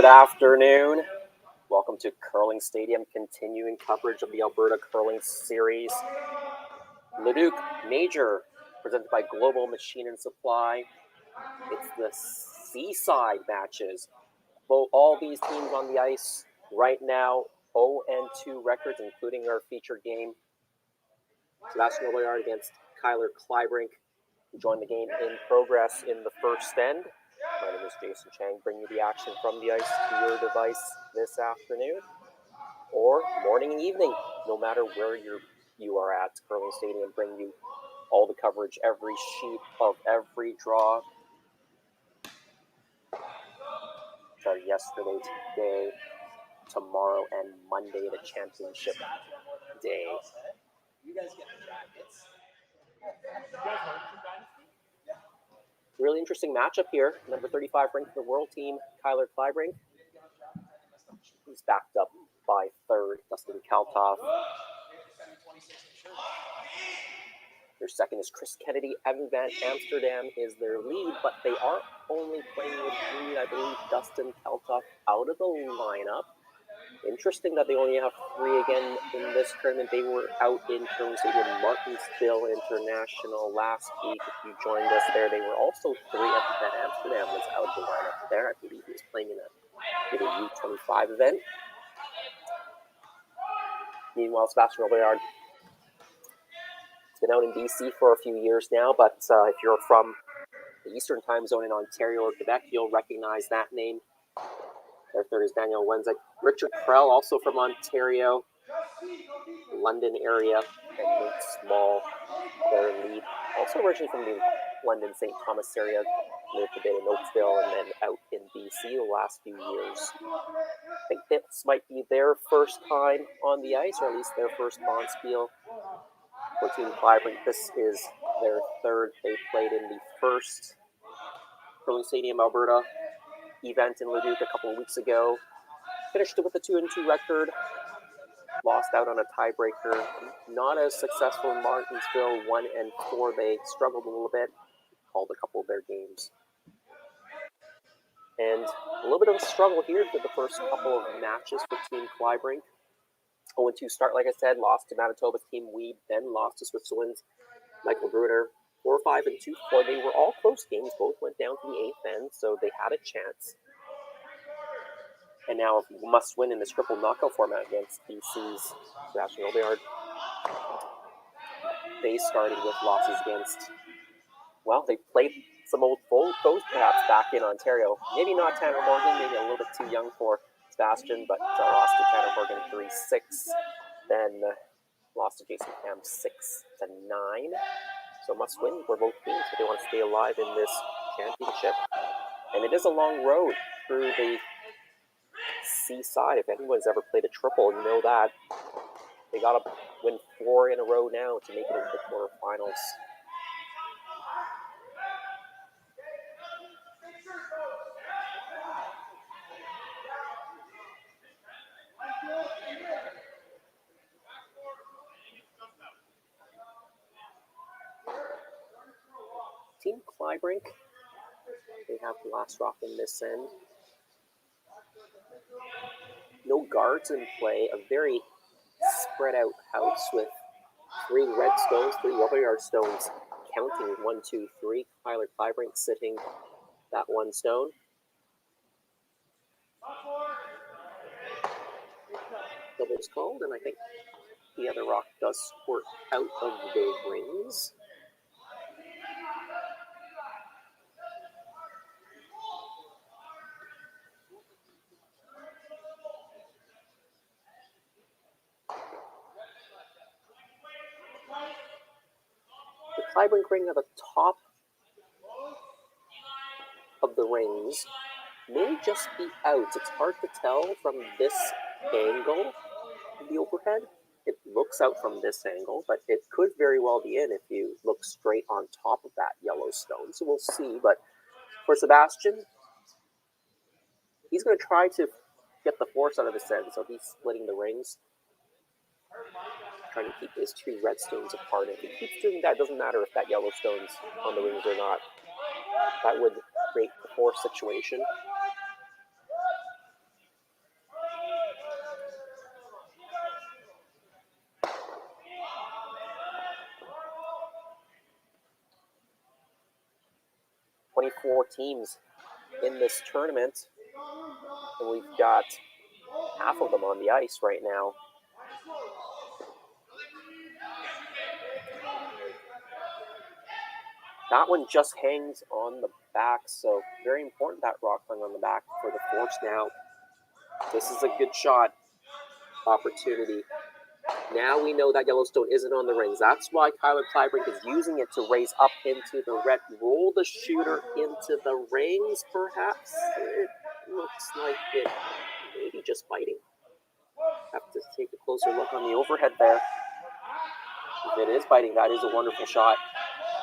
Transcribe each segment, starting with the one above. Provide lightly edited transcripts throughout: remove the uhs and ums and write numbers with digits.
Good afternoon. Welcome to Curling Stadium, continuing coverage of the Alberta Curling Series. Leduc Major, presented by Global Machine and Supply. It's the seaside matches. All these teams on the ice right now, 0-2 records, including our featured game. Sebastien Robilliard against Kyler Klebrink, who joined the game in progress in the first end. My name is Jason Chang, bringing you the action from the ice to your device this afternoon, or morning and evening, no matter where you are at. Curling Stadium bring you all the coverage, every sheet of every draw. Started yesterday, today, tomorrow, and Monday, the championship day. You guys get the jackets. Really interesting matchup here. Number 35 ranked in the world team, Kyler Klebrink. He's backed up by third, Dustin Kaltoff. Their second is Chris Kennedy. Evan Van Amsterdam is their lead, but they are only playing with lead, I believe, Dustin Kaltoff out of the lineup. Interesting that they only have three again in this tournament. They were out in Curling Stadium Martinsville International last week. If you joined us there, they were also three. Evan Van Amsterdam was out of the lineup there. I believe he was playing in a U25 event. Meanwhile, Sebastien Robilliard has been out in BC for a few years now, but if you're from the Eastern Time Zone in Ontario or Quebec, you'll recognize that name. Their third is Daniel Wenzik. Richard Krell, also from Ontario, London area, and Nate Small, their lead. Also originally from the London St. Thomas area, lived a bit in Oakville and then out in BC the last few years. I think this might be their first time on the ice, or at least their first bonspiel for Team Kleibrink. This is their third. They played in the first Curling Stadium Alberta event in Leduc a couple of weeks ago. Finished it with a 2-2 record. Lost out on a tiebreaker. Not as successful in Martinsville, 1-4. They struggled a little bit. Called a couple of their games. And a little bit of a struggle here for the first couple of matches for Team Kleibrink. 0-2 start, like I said, lost to Manitoba's Team Weeb, then lost to Switzerland's Michael Gruner. 4-5 and 2-4. They were all close games. Both went down to the eighth end, so they had a chance. And now must win in this triple knockout format against BC's Sebastien Robilliard. They started with losses against, well, they played some old foes perhaps back in Ontario. Maybe not Tanner Morgan, maybe a little bit too young for Sebastien, but lost to Tanner Morgan 3-6. Then lost to Jason Cam 6-9. So must win for both teams if they want to stay alive in this championship. And it is a long road through the seaside. If anyone's ever played a triple, you know that. They got to win 4 in a row now to make it into the quarterfinals. Team Kleibrink, they have Glassrock in this end. No guards in play, a very spread out house with 3 red stones, 3 Robillard stones, counting 1, 2, 3. Kyler Kleibrink sitting that 1 stone. Doubles called, and I think the other rock does squirt out of the rings. The Kleibrink ring at the top of the rings may just be out. It's hard to tell from this angle of the overhead. It looks out from this angle, but it could very well be in if you look straight on top of that yellow stone. So we'll see. But for Sebastien, he's going to try to get the force out of this end, so he's splitting the rings. Trying to keep his 2 red stones apart. If he keeps doing that, it doesn't matter if that yellow stone's on the rings or not. That would create the force situation. 24 teams in this tournament, and we've got half of them on the ice right now. That one just hangs on the back, so very important that rock hung on the back for the Force now. This is a good shot opportunity. Now we know that Yellowstone isn't on the rings. That's why Kyler Kleibrink is using it to raise up into the red. Roll the shooter into the rings, perhaps. It looks like it may be just biting. Have to take a closer look on the overhead there. If it is biting, that is a wonderful shot.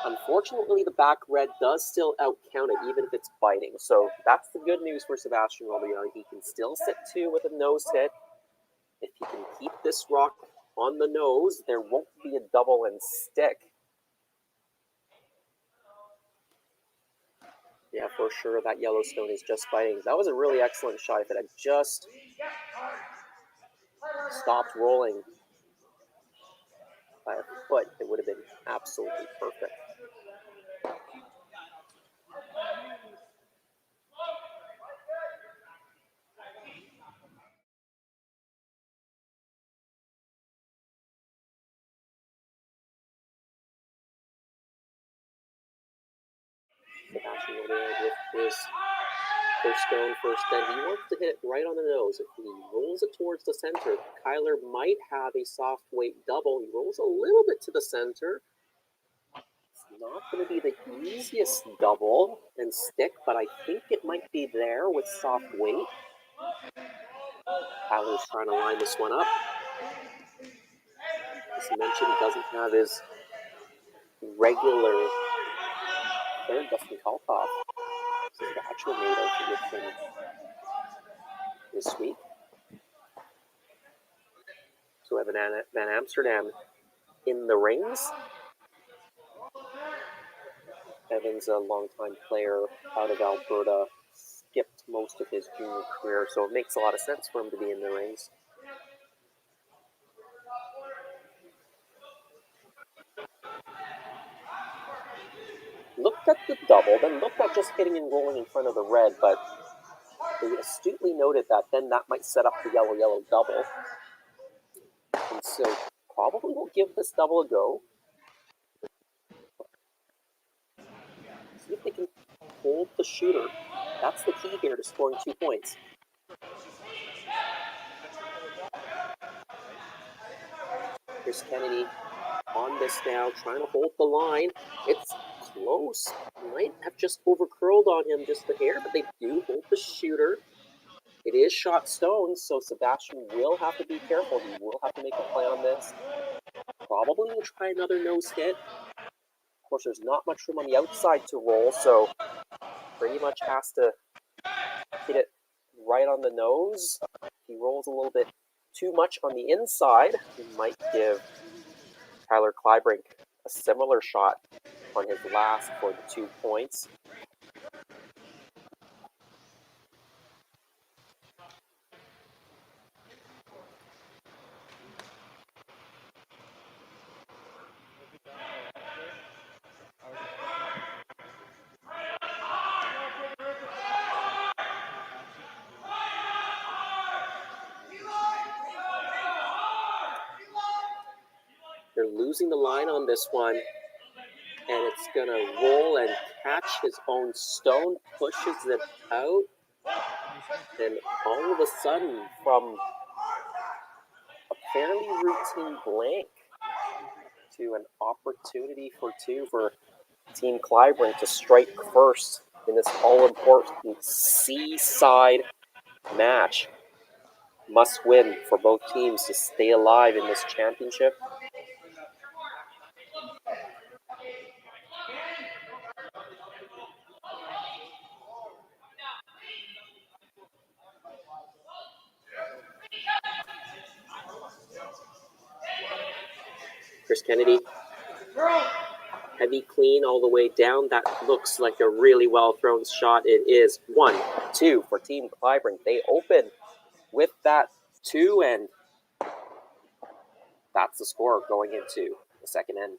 Unfortunately, the back red does still outcount it, even if it's biting. So that's the good news for Sebastien Robilliard. He can still sit two with a nose hit. If he can keep this rock on the nose, there won't be a double and stick. Yeah, for sure, that Yellowstone is just biting. That was a really excellent shot. If it had just stopped rolling by a foot, it would have been absolutely perfect. Sebastien Robilliard with his first stone, first then. He wants to hit it right on the nose. If he rolls it towards the center, Kyler might have a soft weight double. He rolls a little bit to the center. It's not going to be the easiest double and stick, but I think it might be there with soft weight. Kyler's trying to line this one up. As mentioned, he doesn't have his regular third Dustin Kalkoff. This is the actual made with him this week. So we have Van Amsterdam in the rings. Evan's a longtime player out of Alberta, skipped most of his junior career, so it makes a lot of sense for him to be in the rings. Looked at the double, then looked at just hitting and rolling in front of the red, but they astutely noted that then that might set up the yellow-yellow double. And so probably will give this double a go. See if they can hold the shooter. That's the key here to scoring 2 points. Chris Kennedy on this now, trying to hold the line. It's close. Might have just overcurled on him just a hair, but they do hold the shooter. It is shot stone, so Sebastien will have to be careful. He will have to make a play on this. Probably will try another nose hit. Of course, there's not much room on the outside to roll, so pretty much has to hit it right on the nose. If he rolls a little bit too much on the inside, he might give Kyler Kleibrink a similar shot on his last for the 2 points. They're losing the line on this one, and it's going to roll and catch his own stone, pushes it out, and all of a sudden, from a fairly routine blank to an opportunity for two for Team Kleibrink to strike first in this all-important seaside match. Must win for both teams to stay alive in this championship. Chris Kennedy, heavy clean all the way down. That looks like a really well thrown shot. It is 1-2 for Team Kleibrink. They open with that 2, and that's the score going into the second end.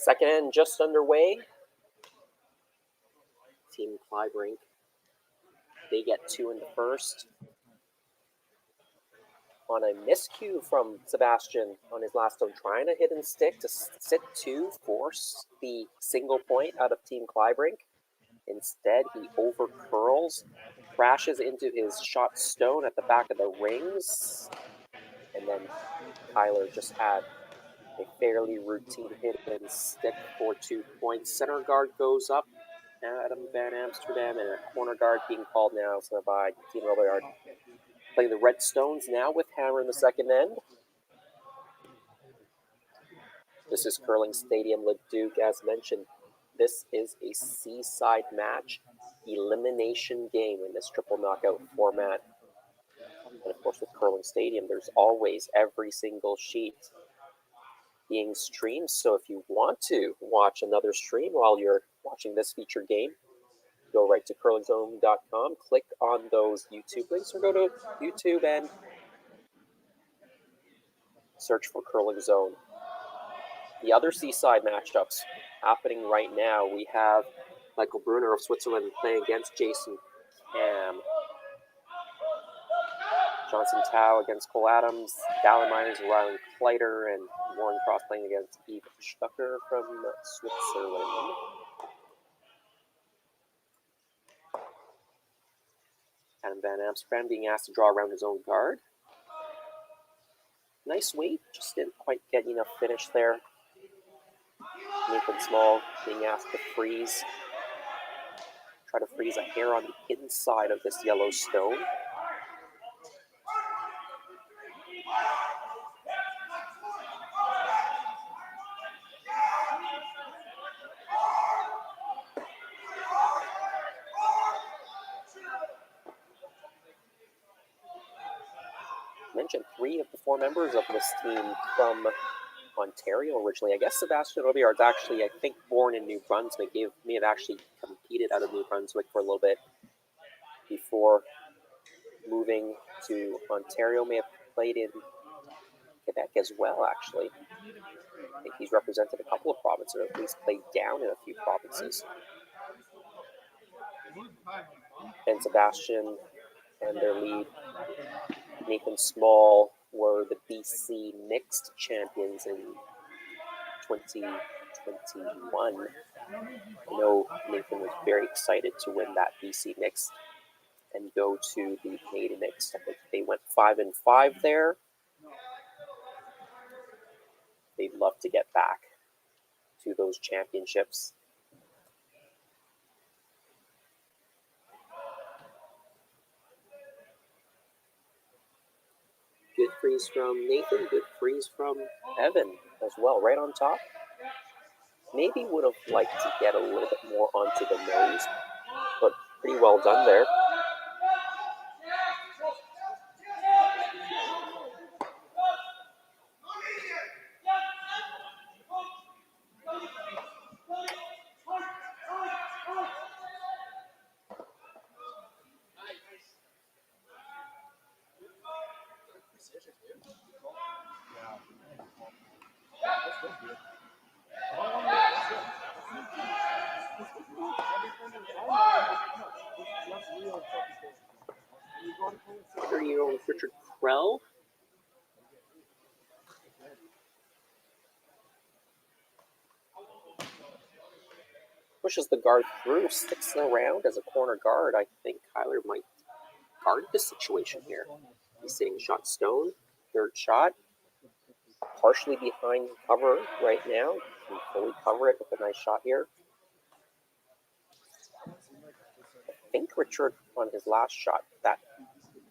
Second end just underway. Team Kleibrink, they get 2 in the first. On a miscue from Sebastien on his last stone, trying to hit and stick to sit 2, force the single point out of Team Kleibrink. Instead, he overcurls, crashes into his shot stone at the back of the rings, and then Kyler just had a fairly routine hit and stick for 2 points. Center guard goes up, Adam Van Amsterdam, and a corner guard being called now by Team Robillard. Playing the Red Stones now with Hammer in the second end. This is Curling Stadium Leduc, as mentioned. This is a seaside match, elimination game in this triple knockout format. And of course with Curling Stadium, there's always every single sheet being streamed. So if you want to watch another stream while you're watching this featured game, go right to curlingzone.com, click on those YouTube links, or go to YouTube and search for Curling Zone. The other seaside matchups happening right now, we have Michael Brunner of Switzerland playing against Jason Cam. Johnson Tao against Cole Adams, Dallin Miners, Rylan Kleider, and Warren Cross playing against Eve Stucker from Switzerland. Adam Van Amsterdam being asked to draw around his own guard. Nice weight, just didn't quite get enough finish there. Nathan Small being asked to freeze. Try to freeze a hair on the inside of this yellow stone. Mentioned 3 of the 4 members of this team from Ontario originally. I guess Sebastien Robilliard is actually, I think, born in New Brunswick. He may have actually competed out of New Brunswick for a little bit before moving to Ontario. May have played in Quebec as well, actually. I think he's represented a couple of provinces, or at least played down in a few provinces. And Sebastien and their lead, Nathan Small, were the BC Mixed champions in 2021. I know Nathan was very excited to win that BC Mixed and go to the Canadian Mixed. I think they went 5-5 there. They'd love to get back to those championships. Good freeze from Nathan, good freeze from Evan as well, right on top. Maybe would have liked to get a little bit more onto the nose, but pretty well done there. Richard Krell. Pushes the guard through, sticks around as a corner guard. I think Kyler might guard the situation here. He's sitting shot stone, third shot. Partially behind cover right now. Can fully cover it with a nice shot here. I think Richard, on his last shot, that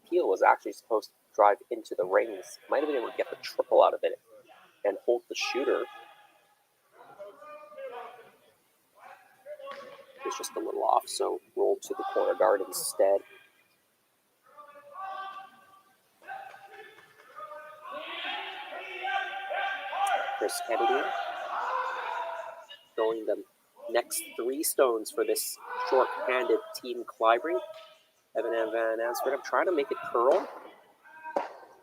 peel was actually supposed to drive into the rings. Might have been able to get the triple out of it and hold the shooter. It's just a little off, so rolled to the corner guard instead. Chris Kennedy throwing the next 3 stones for this short-handed Team Kleibrink. Evan Van Amsterdam trying to make it curl.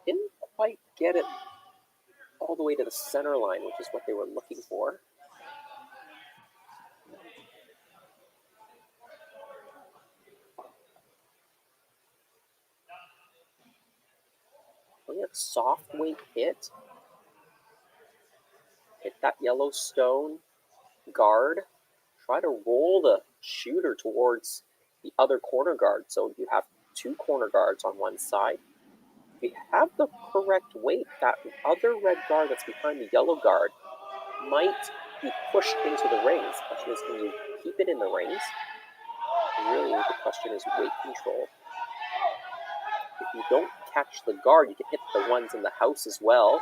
Didn't quite get it all the way to the center line, which is what they were looking for. Playing a soft weight hit. Hit that yellow stone guard. Try to roll the shooter towards the other corner guard. So you have two corner guards on one side. If you have the correct weight, that other red guard that's behind the yellow guard might be pushed into the rings. The question is, can you keep it in the rings? Really, the question is weight control. If you don't catch the guard, you can hit the ones in the house as well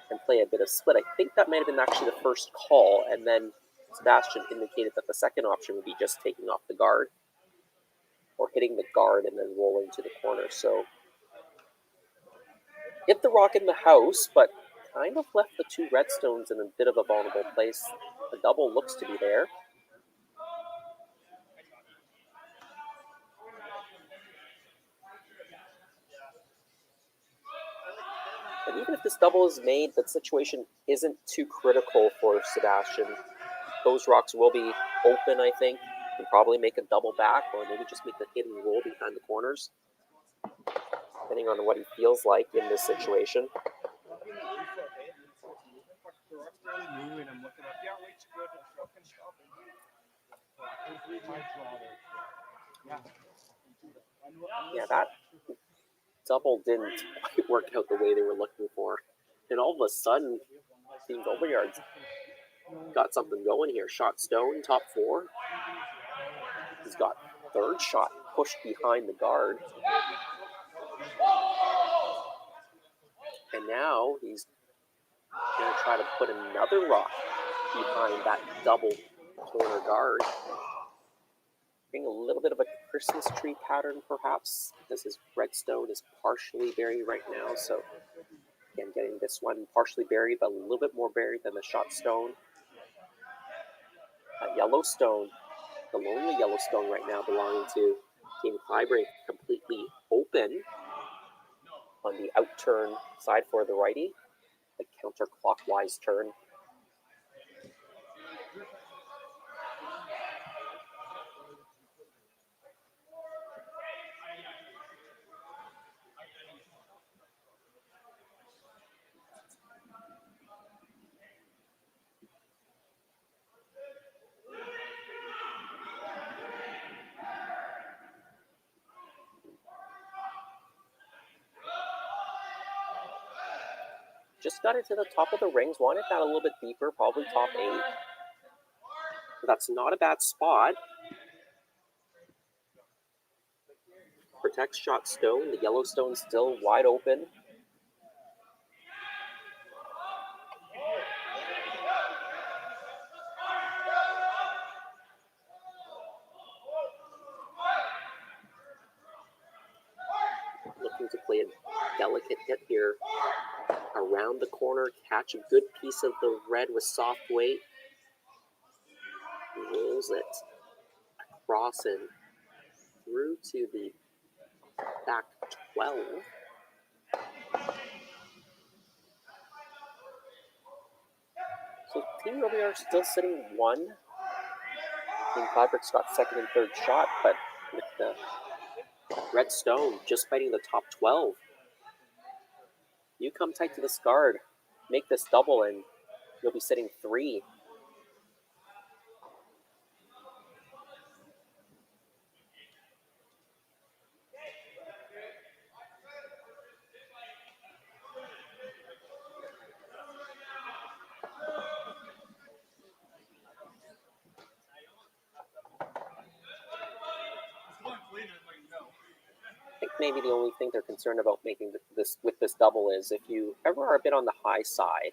and play a bit of split. I think that might have been actually the first call, and then Sebastien indicated that the second option would be just taking off the guard or hitting the guard and then rolling to the corner. So hit the rock in the house, but kind of left the two redstones in a bit of a vulnerable place. The double looks to be there. And even if this double is made, that situation isn't too critical for Sebastien. Those rocks will be open, I think. You can probably make a double back or maybe just make the hit and roll behind the corners, depending on what he feels like in this situation. Yeah, that double didn't quite work out the way they were looking for. And all of a sudden, Team Robillard got something going here. Shot stone, top four. He's got third shot pushed behind the guard. And now he's going to try to put another rock behind that double corner guard. Bring a little bit of a Christmas tree pattern, perhaps, because his redstone is partially buried right now. So, again, getting this one partially buried, but a little bit more buried than the shot stone. That yellow stone, the lonely yellow stone right now belonging to Team Kleibrink, completely open on the out turn side for the righty, the counterclockwise turn. Just got it to the top of the rings, wanted that a little bit deeper, probably top 8. But that's not a bad spot. Protects shot stone, the yellow stone's still wide open. Looking to play a delicate hit here around the corner, catch a good piece of the red with soft weight. Rolls it across and through to the back 12. So Team Robillard still sitting 1. Team Kleibrink's got second and third shot, but with the red stone just fighting the top 12. You come tight to this guard, make this double, and you'll be sitting 3. I think maybe the only thing they're concerned about making this with this double is if you ever are a bit on the high side,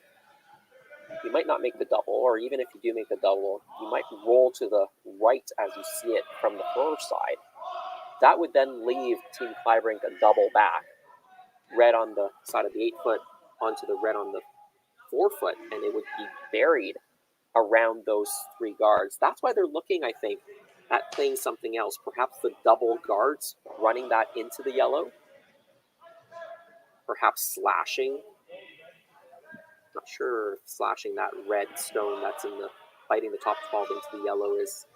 you might not make the double, or even if you do make the double, you might roll to the right as you see it from the far side. That would then leave Team Kleibrink a double back. Red on the side of the 8-foot onto the red on the 4-foot, and it would be buried around those 3 guards. That's why they're looking, I think, at playing something else. Perhaps the double guards, running that into the yellow. Perhaps slashing. Not sure if slashing that red stone that's in the fighting the top 12 into the yellow is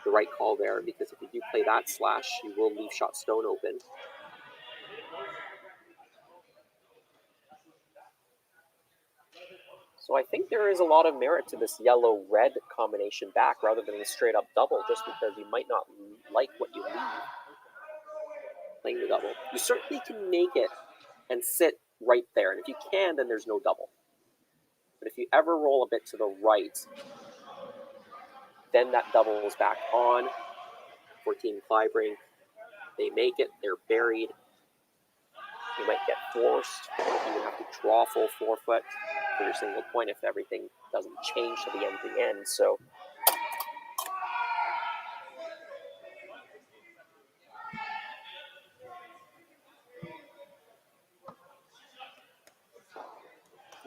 the right call there, because if you do play that slash, you will leave shot stone open. So I think there is a lot of merit to this yellow-red combination back rather than a straight-up double, just because you might not like what you leave playing the double. You certainly can make it and sit right there, and if you can, then there's no double. But if you ever roll a bit to the right, then that double is back on for Team Kleibrink. They make it, they're buried. You might get forced, you would have to draw full forefoot for your single point if everything doesn't change to the end. So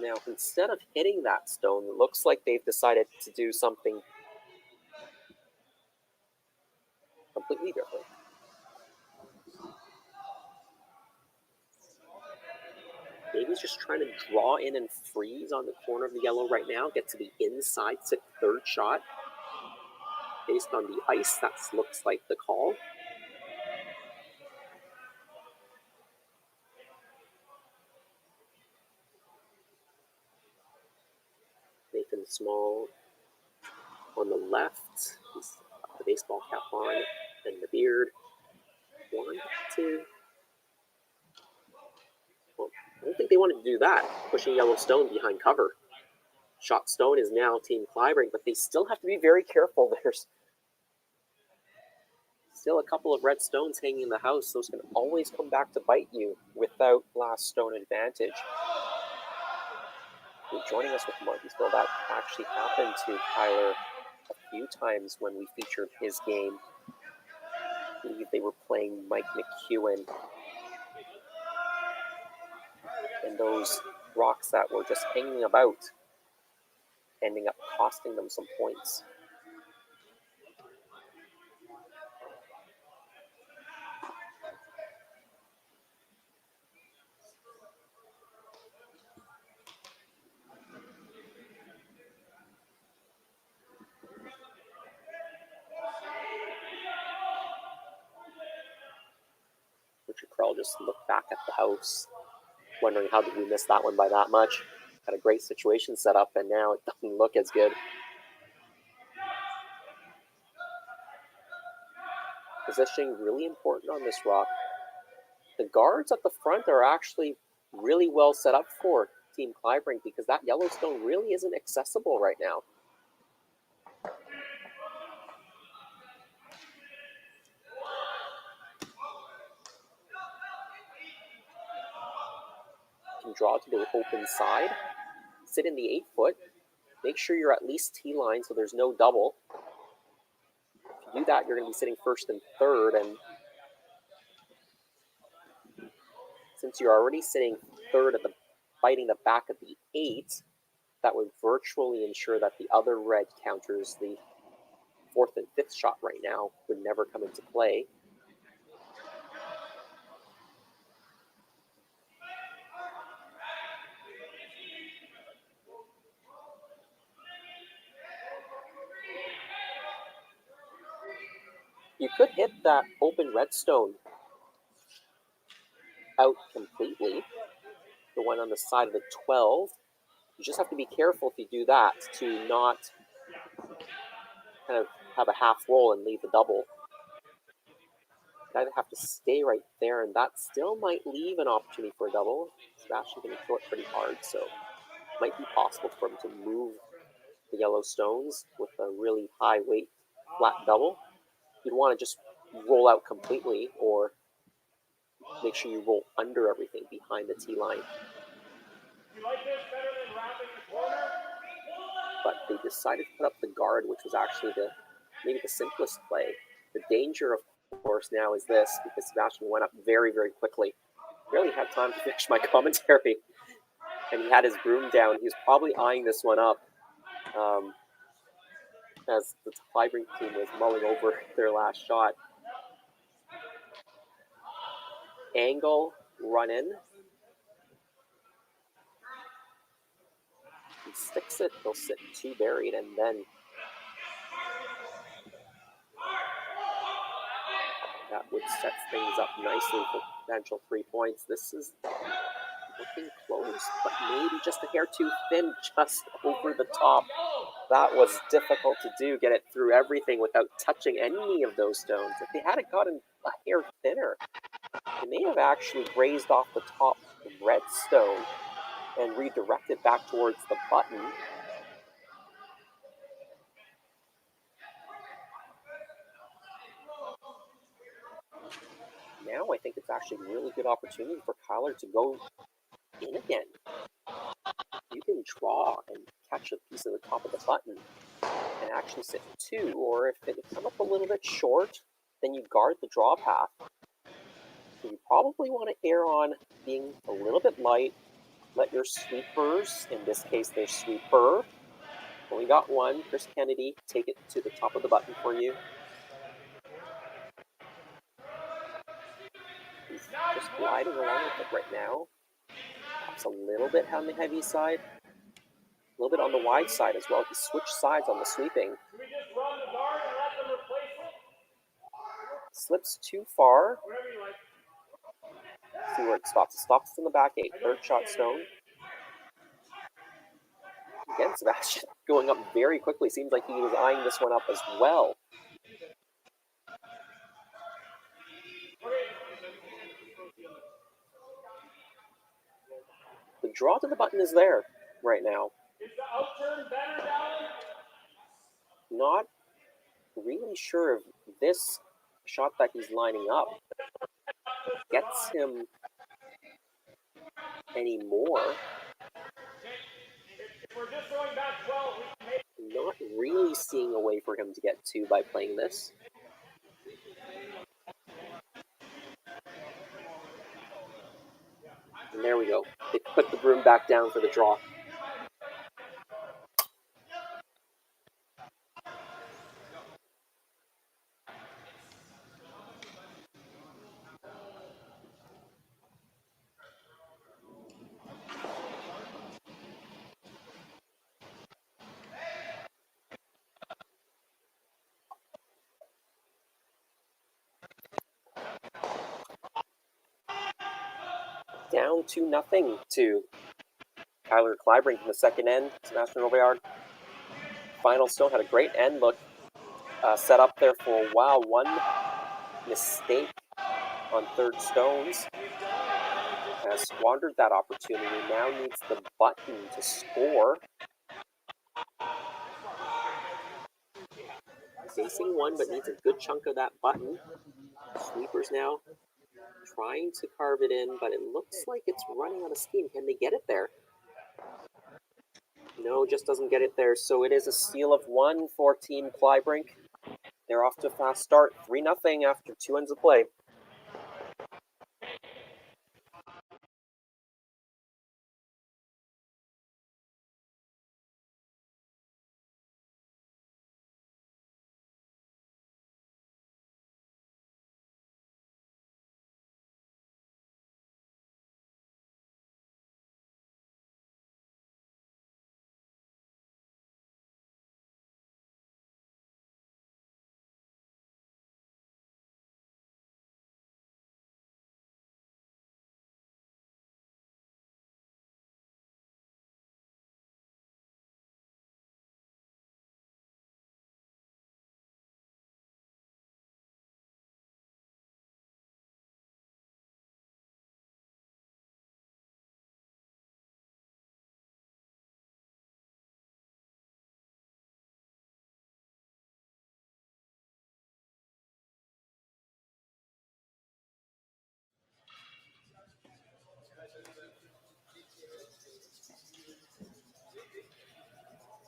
now, instead of hitting that stone, it looks like they've decided to do something completely different. Davey's just trying to draw in and freeze on the corner of the yellow right now, get to the inside, sit third shot. Based on the ice, that looks like the call. Nathan Small on the left. He's got the baseball cap on and the beard. One, two. Well, I don't think they wanted to do that, pushing Yellowstone behind cover. Shot stone is now Team Kleibrink, but they still have to be very careful. There's still a couple of red stones hanging in the house. Those can always come back to bite you without last stone advantage. Joining us with Martinsville, that actually happened to Kyler a few times when we featured his game. I believe they were playing Mike McEwen. And those rocks that were just hanging about, ending up costing them some points. Richard Krell just looked back at the house, wondering how did we miss that one by that much. Had a great situation set up, and now it doesn't look as good. Positioning really important on this rock. The guards at the front are actually really well set up for Team Kleibrink because that Yellowstone really isn't accessible right now. You can draw to the open side, sit in the 8-foot, make sure you're at least T-line so there's no double. If you do that, you're going to be sitting first and third, and since you're already sitting third at the biting the back of the 8, that would virtually ensure that the other red counters, the 4th and 5th shot right now, would never come into play. You could hit that open redstone out completely, the one on the side of the 12. You just have to be careful if you do that to not kind of have a half roll and leave the double. You either have to stay right there, and that still might leave an opportunity for a double. Sebastien can throw it pretty hard, so it might be possible for him to move the yellow stones with a really high weight flat double. You'd want to just roll out completely, or make sure you roll under everything behind the T line. But they decided to put up the guard, which was actually maybe the simplest play. The danger, of course, now is this, because Sebastien went up very, very quickly. Barely had time to finish my commentary, and he had his broom down. He was probably eyeing this one up as the Kleibrink team was mulling over their last shot. Angle, run in. He sticks it, he'll sit 2 buried, and then that would set things up nicely for potential 3 points. This is Looking close, but maybe just a hair too thin, just over the top. That was difficult to do, get it through everything without touching any of those stones. If they hadn't gotten a hair thinner, they may have actually grazed off the top red stone and redirected back towards the button. Now I think it's actually a really good opportunity for Kyler to go in again. You can draw and catch a piece of the top of the button and actually sit 2, or if it come up a little bit short, then you guard the draw path. So you probably want to err on being a little bit light. Let your sweepers, in this case their sweeper, only got one, Chris Kennedy, take it to the top of the button for you. He's just gliding along with it right now. Perhaps a little bit on the heavy side, a little bit on the wide side as well. He switched sides on the sweeping. Slips too far. See where it stops. It stops in the back 8. Third shot stone. Again, Sebastien going up very quickly. Seems like he was eyeing this one up as well. The draw to the button is there right now. Not really sure if this shot that he's lining up gets him any more. Not really seeing a way for him to get 2 by playing this. And there we go. They put the broom back down for the draw. Down 2-0 to Kyler Kleibrink in the second end. Sebastien Robilliard. Final stone had a great end look set up there for a while. One mistake on third stones has squandered that opportunity. Now needs the button to score. Facing 1, but needs a good chunk of that button. Sweepers now trying to carve it in, but it looks like it's running out of steam. Can they get it there? No, just doesn't get it there. So it is a steal of 1 for Team Kleibrink. They're off to a fast start, 3-0 after 2 ends of play.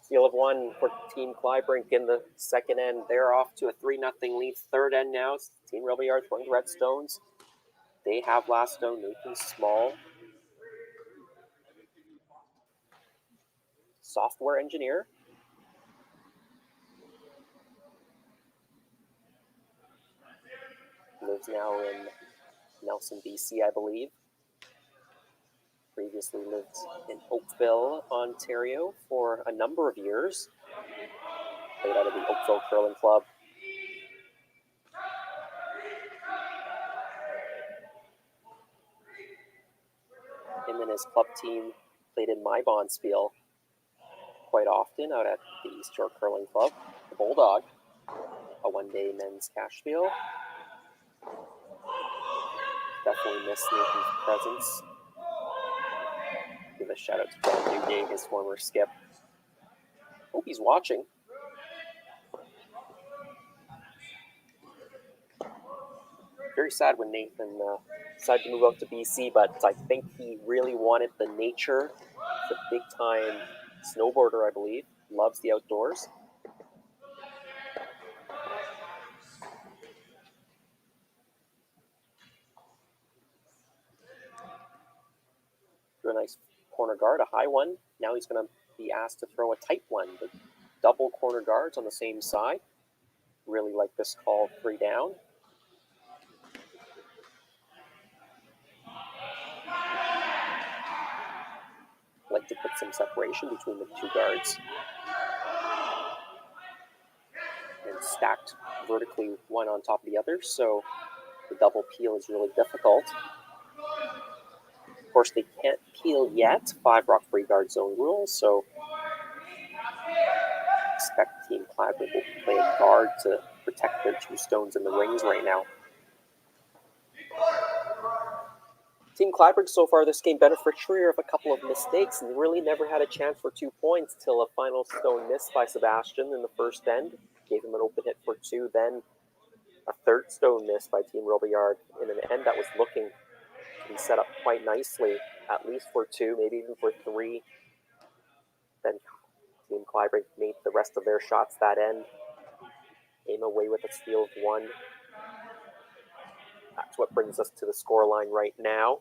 Steal of 1 for Team Kleibrink in the second end. They're off to a 3-0 lead. Third end now. Team Robillard throwing the red stones. They have last stone. Nathan Small. Software engineer. Lives now in Nelson, BC, I believe. Previously lived in Oakville, Ontario for a number of years. Played out of the Oakville Curling Club. In him and his club team played in my Bonspiel quite often out at the East Shore Curling Club. The Bulldog, a one-day men's cashspiel. Definitely miss Nathan's presence. Give a shout out to John Newgate, his former skip. Hope he's watching. Very sad when Nathan decided to move out to BC, but I think he really wanted the nature. He's a big-time snowboarder, I believe. Loves the outdoors. Threw a nice corner guard, a high one. Now he's going to be asked to throw a tight one. The double corner guards on the same side. Really like this call, 3 down. Like to put some separation between the two guards. And stacked vertically one on top of the other, so the double peel is really difficult. Of course, they can't peel yet. 5 rock free guard zone rules, so expect Team Kleibrink will play a guard to protect their 2 stones in the rings right now. Team Kleibrink so far this game beneficiary of a couple of mistakes and really never had a chance for 2 points till a final stone miss by Sebastien in the first end. Gave him an open hit for 2, then a third stone miss by Team Robillard in an end that was looking to be set up quite nicely, at least for 2, maybe even for 3. Then Team Kleibrink made the rest of their shots that end. Came away with a steal of 1. That's what brings us to the scoreline right now.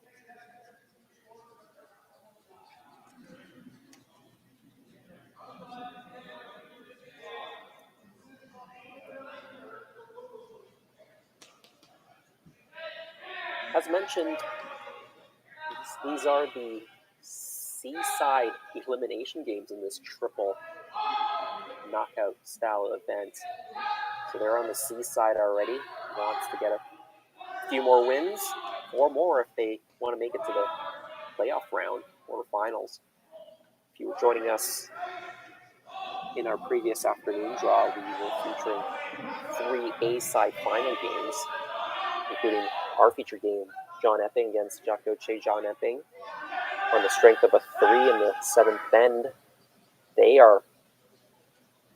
As mentioned, these are the seaside elimination games in this triple knockout style event. So they're on the seaside already. Wants to get a few more wins, or more if they want to make it to the playoff round, quarterfinals. If you were joining us in our previous afternoon draw, we were featuring 3 A-side final games, including our feature game, John Epping against Jacques Che John Epping. On the strength of a 3 in the 7th end, they are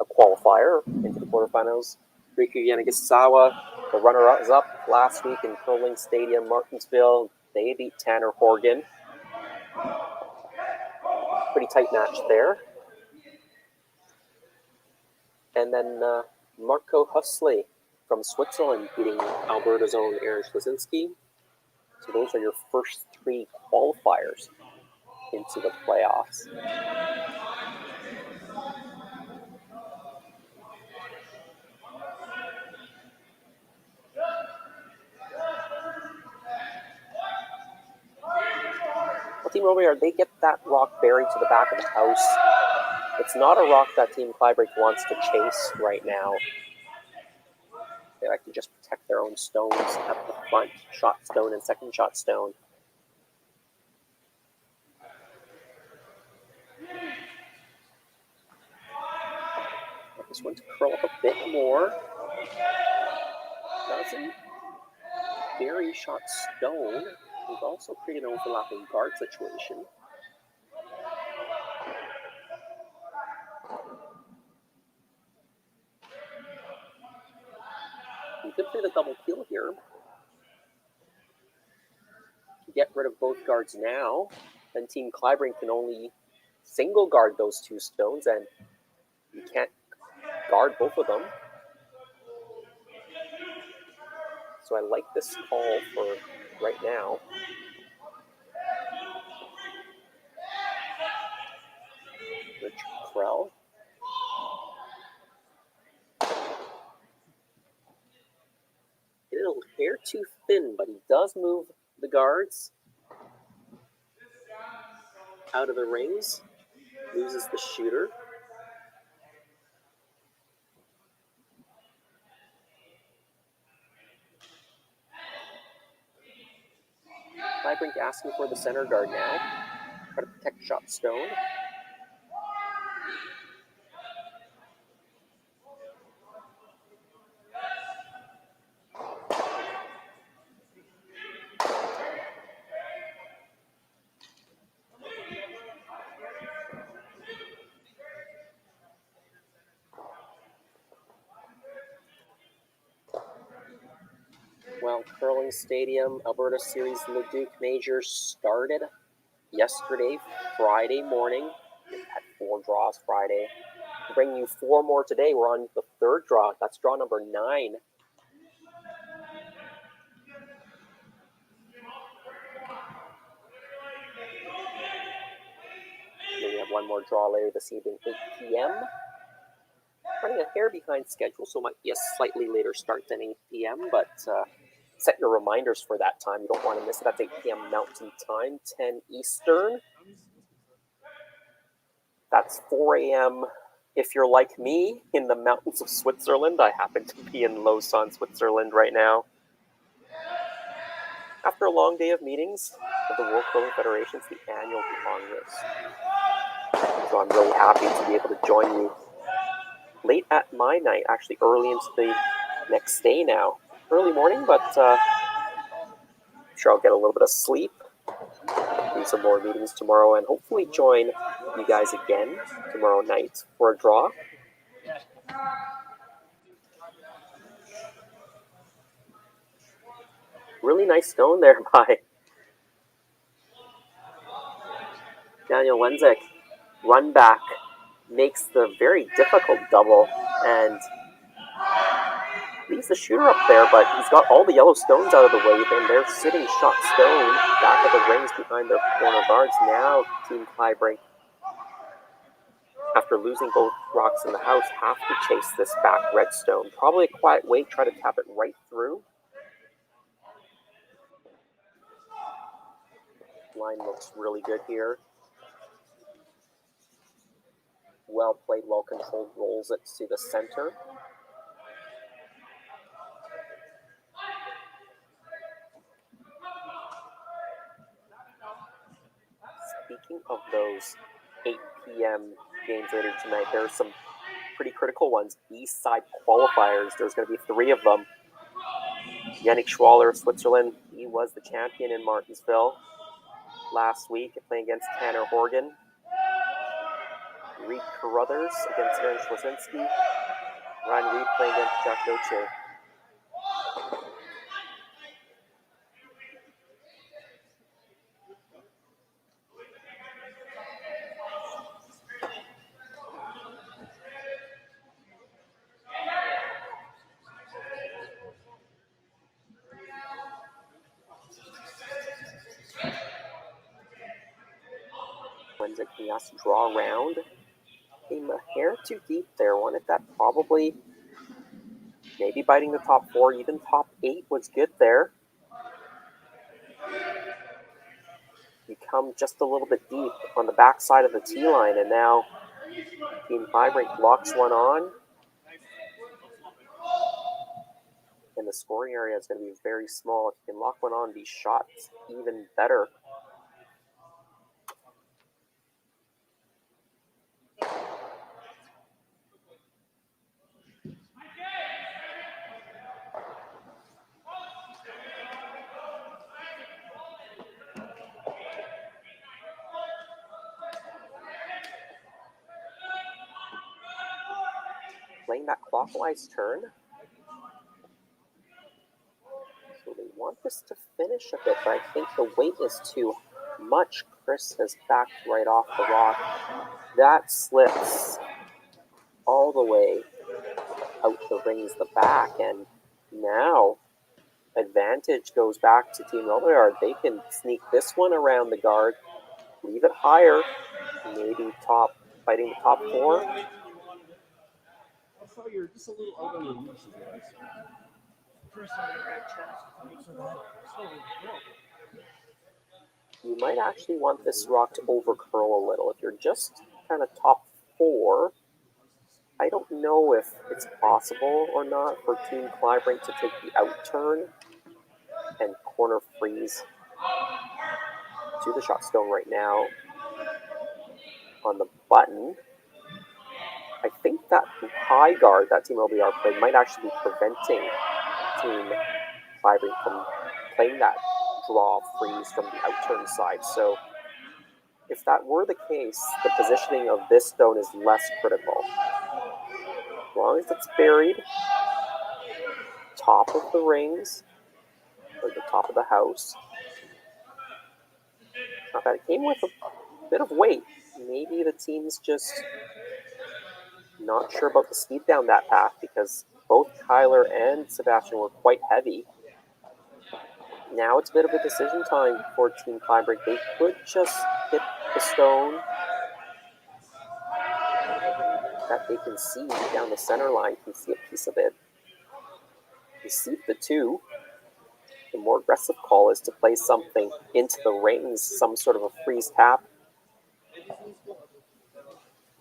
a qualifier into the quarterfinals. Riku Yanagisawa, the runner-up last week in Curling Stadium Martinsville, they beat Tanner Horgan. Pretty tight match there. And then Marco Husley from Switzerland beating Alberta's own Aaron Schlasinski. So those are your first 3 qualifiers into the playoffs. Well, Team Robillard, they get that rock buried to the back of the house. It's not a rock that Team Kleibrink wants to chase right now. They like to just protect their own stones at the front shot stone and second shot stone. This one to curl up a bit more. Doesn't bury shot stone. We've also created an overlapping guard situation. We could play the double peel here. Get rid of both guards now. Then Team Kleibrink can only single guard those 2 stones, and you can't guard both of them. So I like this call for right now. Richard Krell. A little hair too thin, but he does move the guards out of the rings. Loses the shooter. Kleibrink asking for the center guard now. Try to protect shot stone. Well, Curling Stadium Alberta Series Leduc Major started yesterday, Friday morning. We had 4 draws Friday. We're bringing you 4 more today. We're on the 3rd draw. That's draw number 9. Then we have 1 more draw later this evening, 8 p.m. Running a hair behind schedule, so it might be a slightly later start than 8 p.m., but set your reminders for that time. You don't want to miss it. That's 8 p.m. Mountain Time, 10 Eastern. That's 4 a.m. if you're like me in the mountains of Switzerland. I happen to be in Lausanne, Switzerland right now. After a long day of meetings of the World Curling Federation, it's the annual Congress. So I'm really happy to be able to join you late at my night, actually early into the next day now. Early morning, but I'm sure I'll get a little bit of sleep, do some more meetings tomorrow, and hopefully join you guys again tomorrow night for a draw. Really nice stone there by Daniel Wenzik. Run back makes the very difficult double and leaves the shooter up there, but he's got all the yellow stones out of the way, and they're sitting shot stone back of the rings behind their corner guards. Now Team Kleibrink, after losing both rocks in the house, have to chase this back red stone. Probably a quiet way, try to tap it right through. Line looks really good here. Well played, well controlled, rolls it to the center. Speaking of those 8 p.m. games later tonight, there are some pretty critical ones. East side qualifiers, there's going to be 3 of them. Yannick Schwaller of Switzerland, he was the champion in Martinsville last week, playing against Tanner Horgan. Reed Carruthers against Aaron Schwazinski. Ryan Reed playing against Jack Doche. Wenzik, he has to draw around. Came a hair too deep there. Wanted that probably, maybe biting the top 4, even top 8 was good there. You come just a little bit deep on the backside of the tee line, and now Team Kleibrink locks one on. And the scoring area is going to be very small. If you can lock one on, these shots even better. Playing that clockwise turn. So they want this to finish a bit, but I think the weight is too much. Chris has backed right off the rock. That slips all the way out the rings, the back, and now advantage goes back to Team Robillard. They can sneak this one around the guard, leave it higher, maybe fighting the top 4. I saw you're just a little out on the loose. You might actually want this rock to over curl a little. If you're just kind of top 4, I don't know if it's possible or not for Team Kleibrink to take the out turn and corner freeze to the shot stone right now on the button. I think that high guard that Team Robillard played might actually be preventing Team Kleibrink from playing that draw freeze from the outturn side. So if that were the case, the positioning of this stone is less critical. As long as it's buried top of the rings, or the top of the house. Not bad. It came with a bit of weight. Maybe the team's just not sure about the speed down that path because both Kyler and Sebastien were quite heavy. Now it's a bit of a decision time for Team Kleibrink. They could just hit the stone that they can see down the center line. You can see a piece of it. Receive the 2. The more aggressive call is to play something into the rings, some sort of a freeze tap.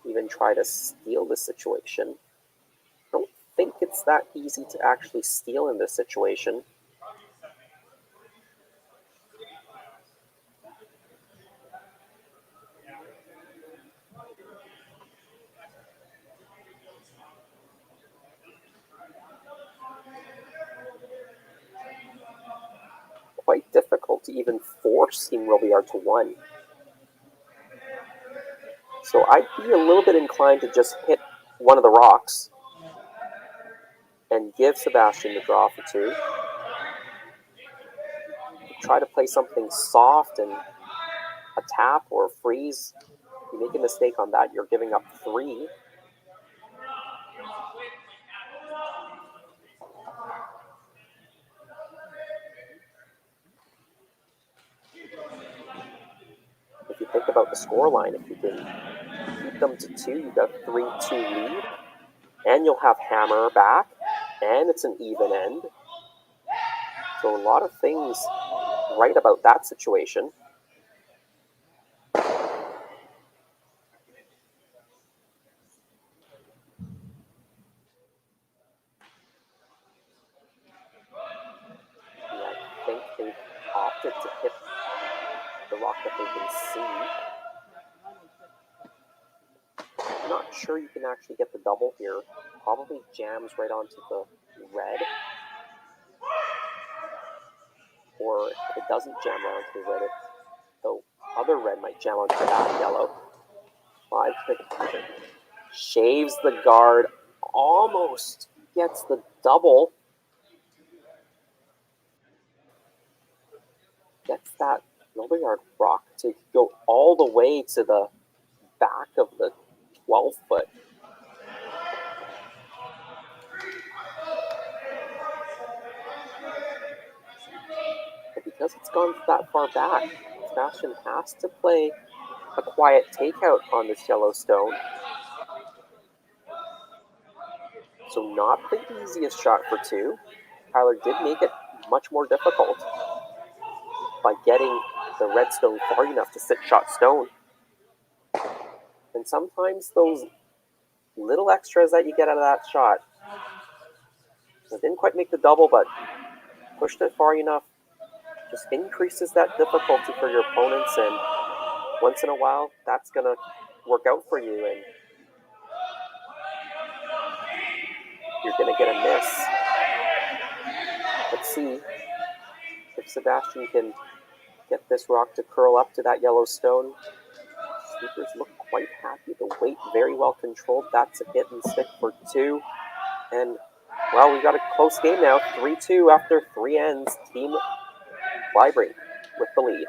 Even try to steal the situation. I don't think it's that easy to actually steal in this situation. Quite difficult to even force Team Robillard to 1. So I'd be a little bit inclined to just hit one of the rocks and give Sebastien the draw for 2. Try to play something soft and a tap or a freeze. If you make a mistake on that, you're giving up 3. If you think about the scoreline, if you can keep them to 2, you've got a 3-2 lead, and you'll have hammer back, and it's an even end. So a lot of things right about that situation. And I think they've opted to hit the rock that they can see. I'm not sure you can actually get the double here. Probably jams right onto the red. Or if it doesn't jam right onto the red, the other red might jam onto that yellow. 5 pick. Shaves the guard. Almost gets the double. Gets that Robillard rock to go all the way to the back of the 12-foot. But because it's gone that far back, Sebastien has to play a quiet takeout on this yellow stone. So not the easiest shot for 2. Kyler did make it much more difficult by getting the red stone far enough to sit shot stone. And sometimes those little extras that you get out of that shot, it didn't quite make the double, but pushed it far enough, just increases that difficulty for your opponents, and once in a while, that's going to work out for you, and you're going to get a miss. Let's see if Sebastien can get this rock to curl up to that yellow stone. Sweepers look quite happy. The weight very well controlled. That's a hit and stick for 2. And, well, we've got a close game now. 3-2 after 3 ends. Team Kleibrink with the lead.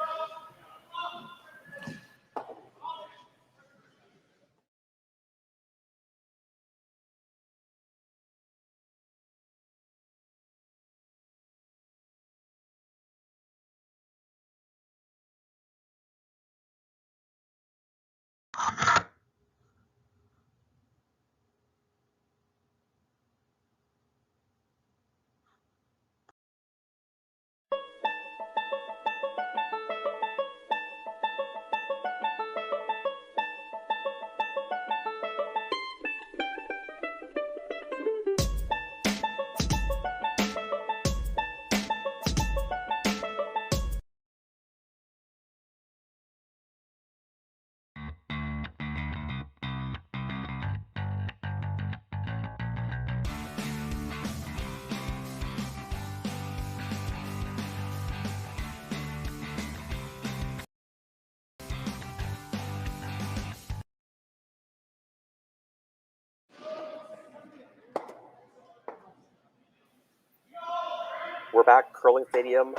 We're back, Curling Stadium,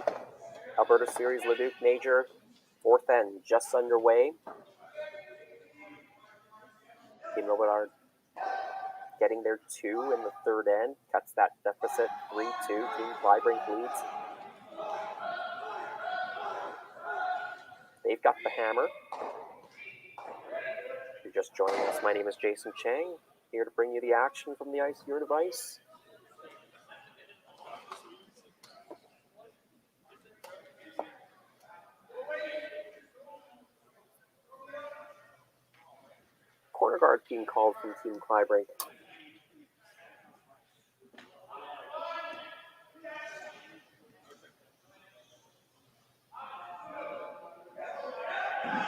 Alberta Series Leduc Major, fourth end just underway. Team Robillard getting their 2 in the third end, cuts that deficit 3-2. Team Kleibrink leads. They've got the hammer. If you're just joining us, my name is Jason Chang, here to bring you the action from the ice to your device. Corner guard being called from Team Kleibrink.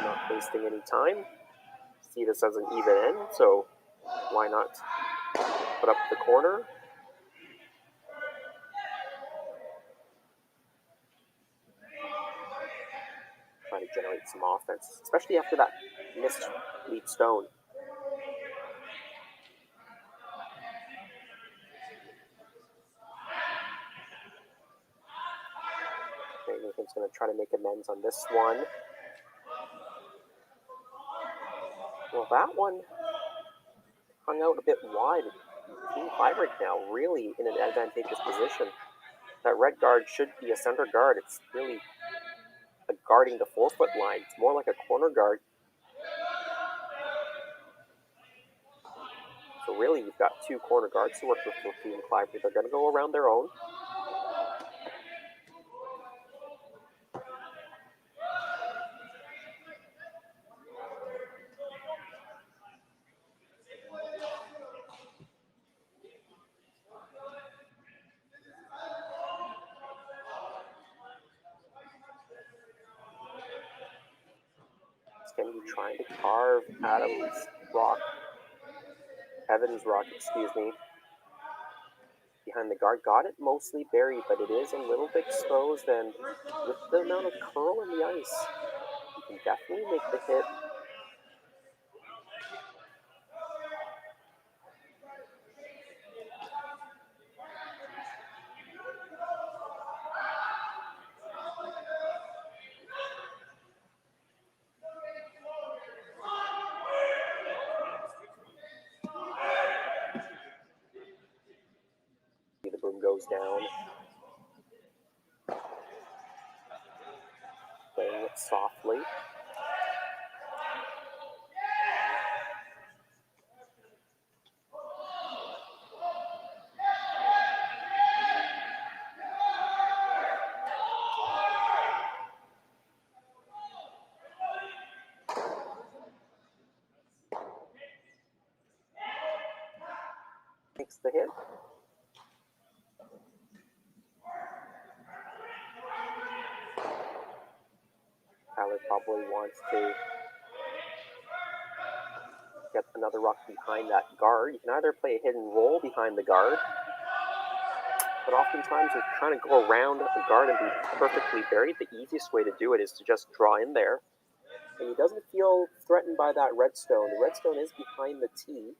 Not wasting any time. See this as an even end, so why not put up the corner? Try to generate some offense, especially after that missed lead stone. Nathan's going to try to make amends on this one. Well, that one hung out a bit wide. Team Kleibrink now really in an advantageous position. That red guard should be a center guard. It's really guarding the 4-foot line. It's more like a corner guard. So really, you've got 2 corner guards to work with for Team Kleibrink. They're going to go around their own. It's going to be trying to carve Evans Rock, excuse me. Behind the guard, got it mostly buried, but it is a little bit exposed, and with the amount of curl in the ice, you can definitely make the hit. The boom goes down. Playing it softly. Makes the hit. Kyler probably wants to get another rock behind that guard. You can either play a hidden roll behind the guard, but oftentimes you're trying to go around the guard and be perfectly buried. The easiest way to do it is to just draw in there. And he doesn't feel threatened by that redstone. The redstone is behind the tee.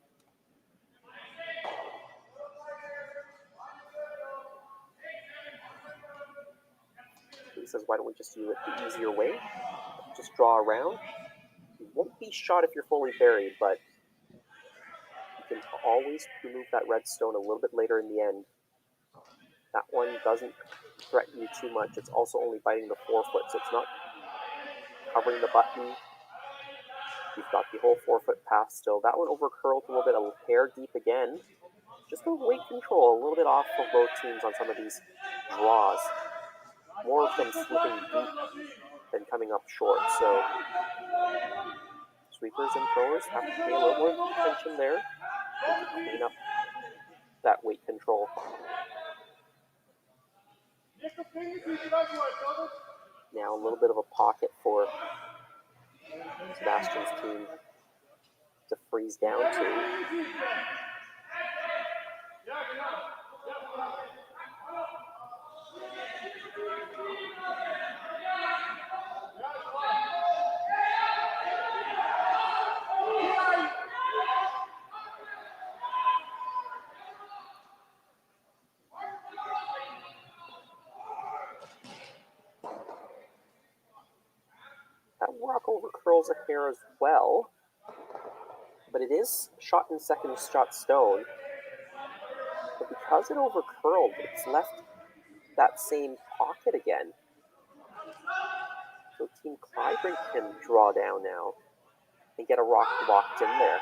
He says, why don't we just do it the easier way? Just draw around. You won't be shot if you're fully buried, but you can always remove that redstone a little bit later in the end. That one doesn't threaten you too much. It's also only biting the 4-foot, so it's not covering the button. You've got the whole 4-foot path still. That one over curled a little bit, a hair deep again. Just a weight control, a little bit off of both teams on some of these draws. More of them slipping deep than coming up short. So sweepers and throwers have to pay a little more attention there to clean up that weight control. Now a little bit of a pocket for Sebastien's team to freeze down to. rock over curls a hair as well, but it is shot in second shot stone. But because it over curled, it's left that same pocket again. So Team Kleibrink can draw down now and get a rock locked in there.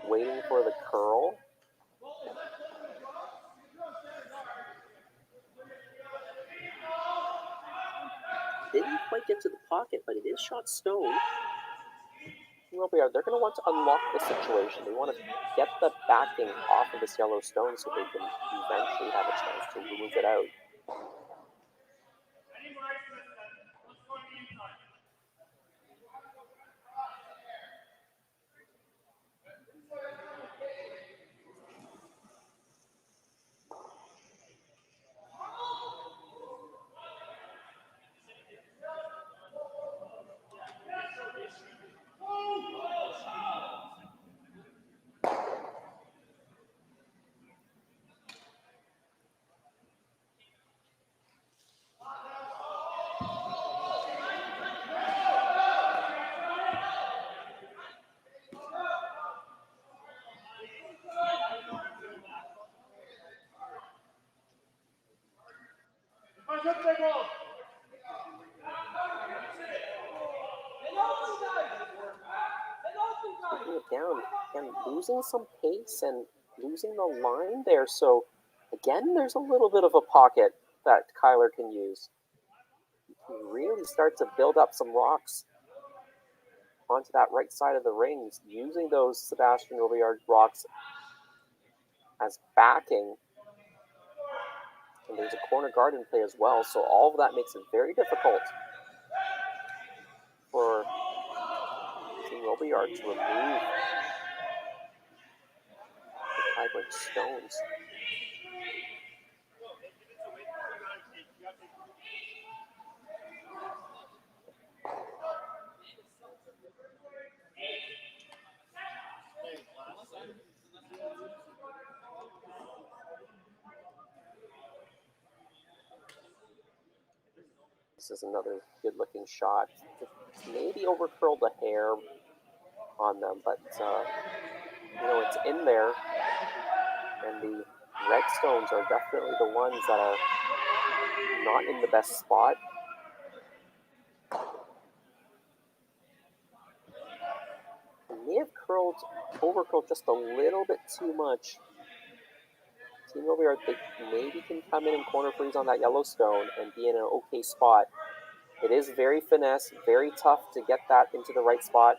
Waiting for the curl. Didn't quite get to the pocket, but it is shot stone. Robillard, they're going to want to unlock the situation. They want to get the backing off of this yellow stone so they can eventually have a chance to move it out. Taking it down and losing some pace and losing the line there. So again, there's a little bit of a pocket that Kyler can use. He can really start to build up some rocks onto that right side of the rings, using those Sebastien Robilliard rocks as backing. And there's a corner guard in play as well, so all of that makes it very difficult for Team Robillard to remove the Kleibrink stones. This is another good-looking shot. Maybe overcurled a hair on them, but it's in there. And the red stones are definitely the ones that are not in the best spot. They may have overcurled just a little bit too much. Team Robillard, they maybe can come in and corner freeze on that yellow stone and be in an okay spot. It is very finesse, very tough to get that into the right spot.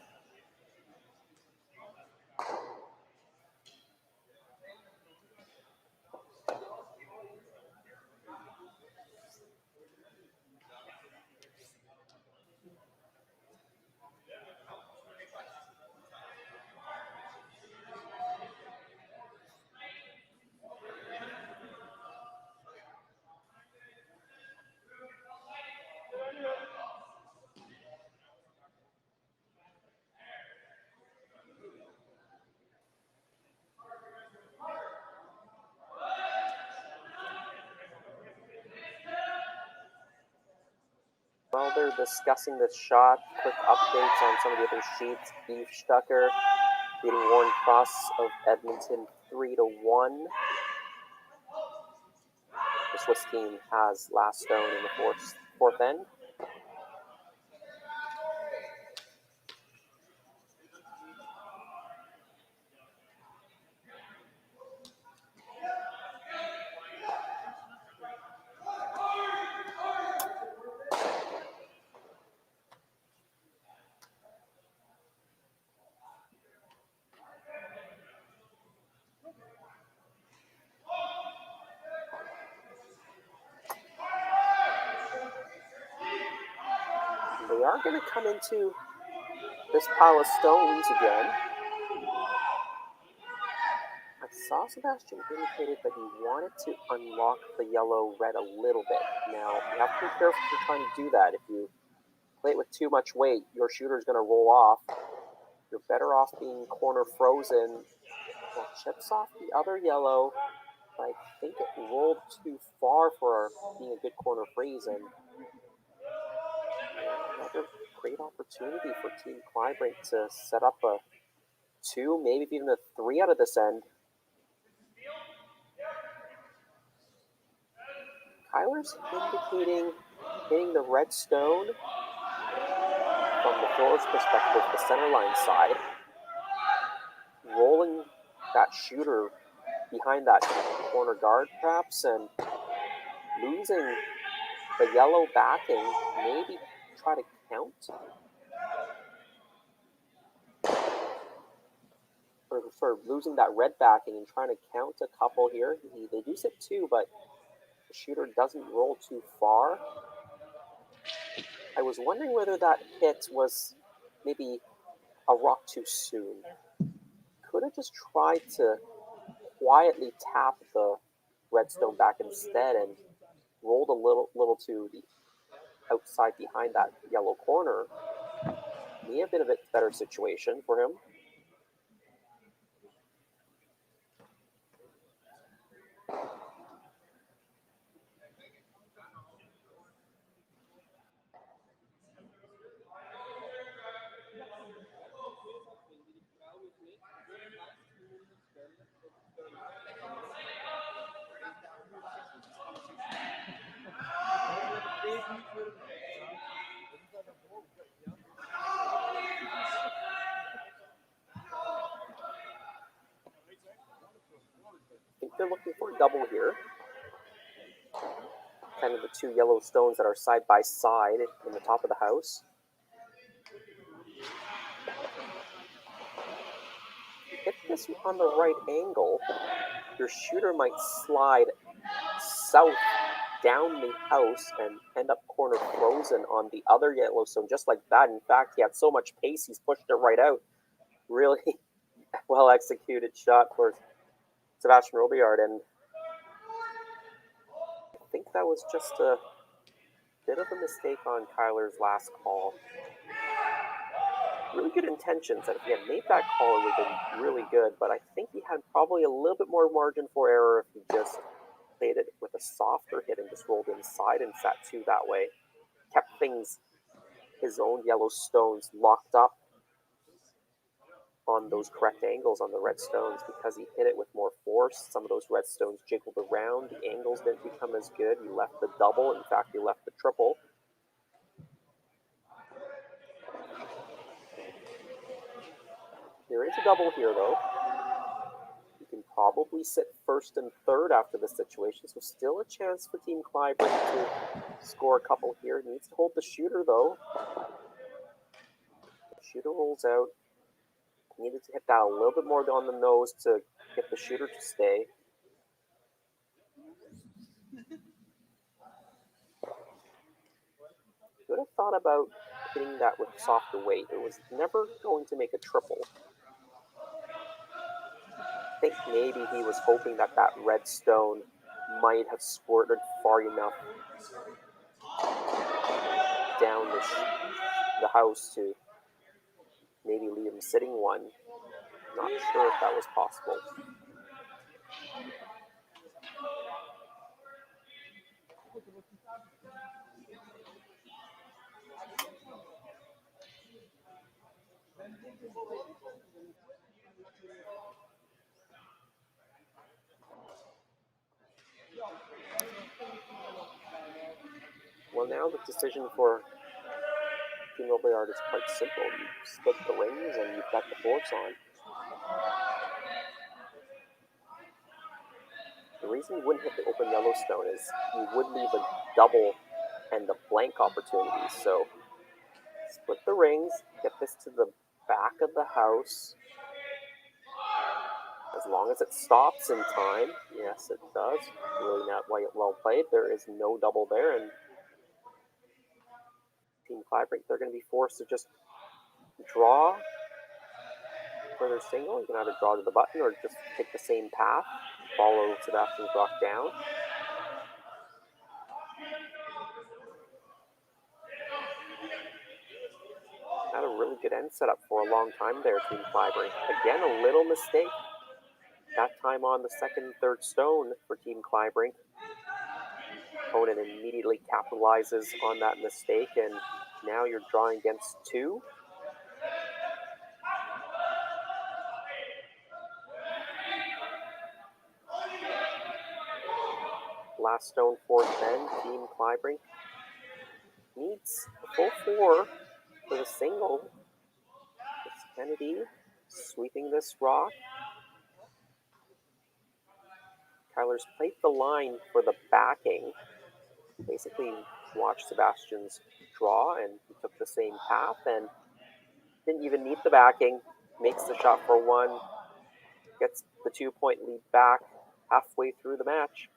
While they're discussing this shot, quick updates on some of the other sheets. Beef Stucker beating Warren Cross of Edmonton 3-1. The Swiss team has last stone in the fourth end. They are going to come into this pile of stones again. I saw Sebastien indicated that he wanted to unlock the yellow-red a little bit. Now, you have to be careful if you're trying to do that. If you play it with too much weight, your shooter's going to roll off. You're better off being corner frozen. Well, chips off the other yellow, but I think it rolled too far for being a good corner freeze, and another great opportunity for Team Kleibrink to set up a 2, maybe even a 3 out of this end. Kyler's indicating hitting the red stone from the thrower's perspective, the center line side, rolling that shooter behind that corner guard perhaps, and losing the yellow backing, maybe try to count. Or sort of losing that red backing and trying to count a couple here. They do sit 2, but the shooter doesn't roll too far. I was wondering whether that hit was maybe a rock too soon. Could have just tried to quietly tap the redstone back instead and rolled a little to the outside behind that yellow corner. May have been a bit better situation for him. I think they're looking for a double here. Kind of the 2 yellow stones that are side by side in the top of the house. Hit this on the right angle, your shooter might slide south down the house and end up corner frozen on the other yellow stone, just like that. In fact, he had so much pace, he's pushed it right out. Really well executed shot for Sebastien Robilliard, and I think that was just a bit of a mistake on Kyler's last call. Really good intentions, and if he had made that call, it would have been really good, but I think he had probably a little bit more margin for error if he just played it with a softer hit and just rolled inside and sat 2 that way. Kept things, his own yellow stones, locked up on those correct angles on the red stones because he hit it with more force. Some of those red stones jiggled around. The angles didn't become as good. He left the double. In fact, he left the triple. There is a double here, though. You can probably sit first and third after this situation, so still a chance for Team Kleibrink to score a couple here. Needs to hold the shooter, though. The shooter rolls out. Needed to hit that a little bit more on the nose to get the shooter to stay. Could have thought about hitting that with softer weight. It was never going to make a triple. I think maybe he was hoping that that red stone might have squirted far enough down the house to maybe leave him sitting 1. Not sure if that was possible. Well, now the decision for Team Robillard is quite simple. You split the rings and you've got the force on. The reason you wouldn't hit the open yellow stone is you would leave a double and the blank opportunities. So split the rings, get this to the back of the house. As long as it stops in time, yes, it does. Really not well played. There is no double there, and Team Kleibrink, they're going to be forced to just draw for their single. You can either draw to the button or just take the same path, follow Sebastien's rock down. Had a really good end setup for a long time there, Team Kleibrink. Again, a little mistake. That time on the second and third stone for Team Kleibrink. Opponent immediately capitalizes on that mistake, and now you're drawing against two. Last stone, fourth bend, Team Kleibrink needs a full four for the single. It's Kennedy sweeping this rock. Kyler's played the line for the backing. Basically watched Sebastien's draw, and he took the same path and didn't even need the backing. Makes the shot for one. Gets the 2-point lead back halfway through the match.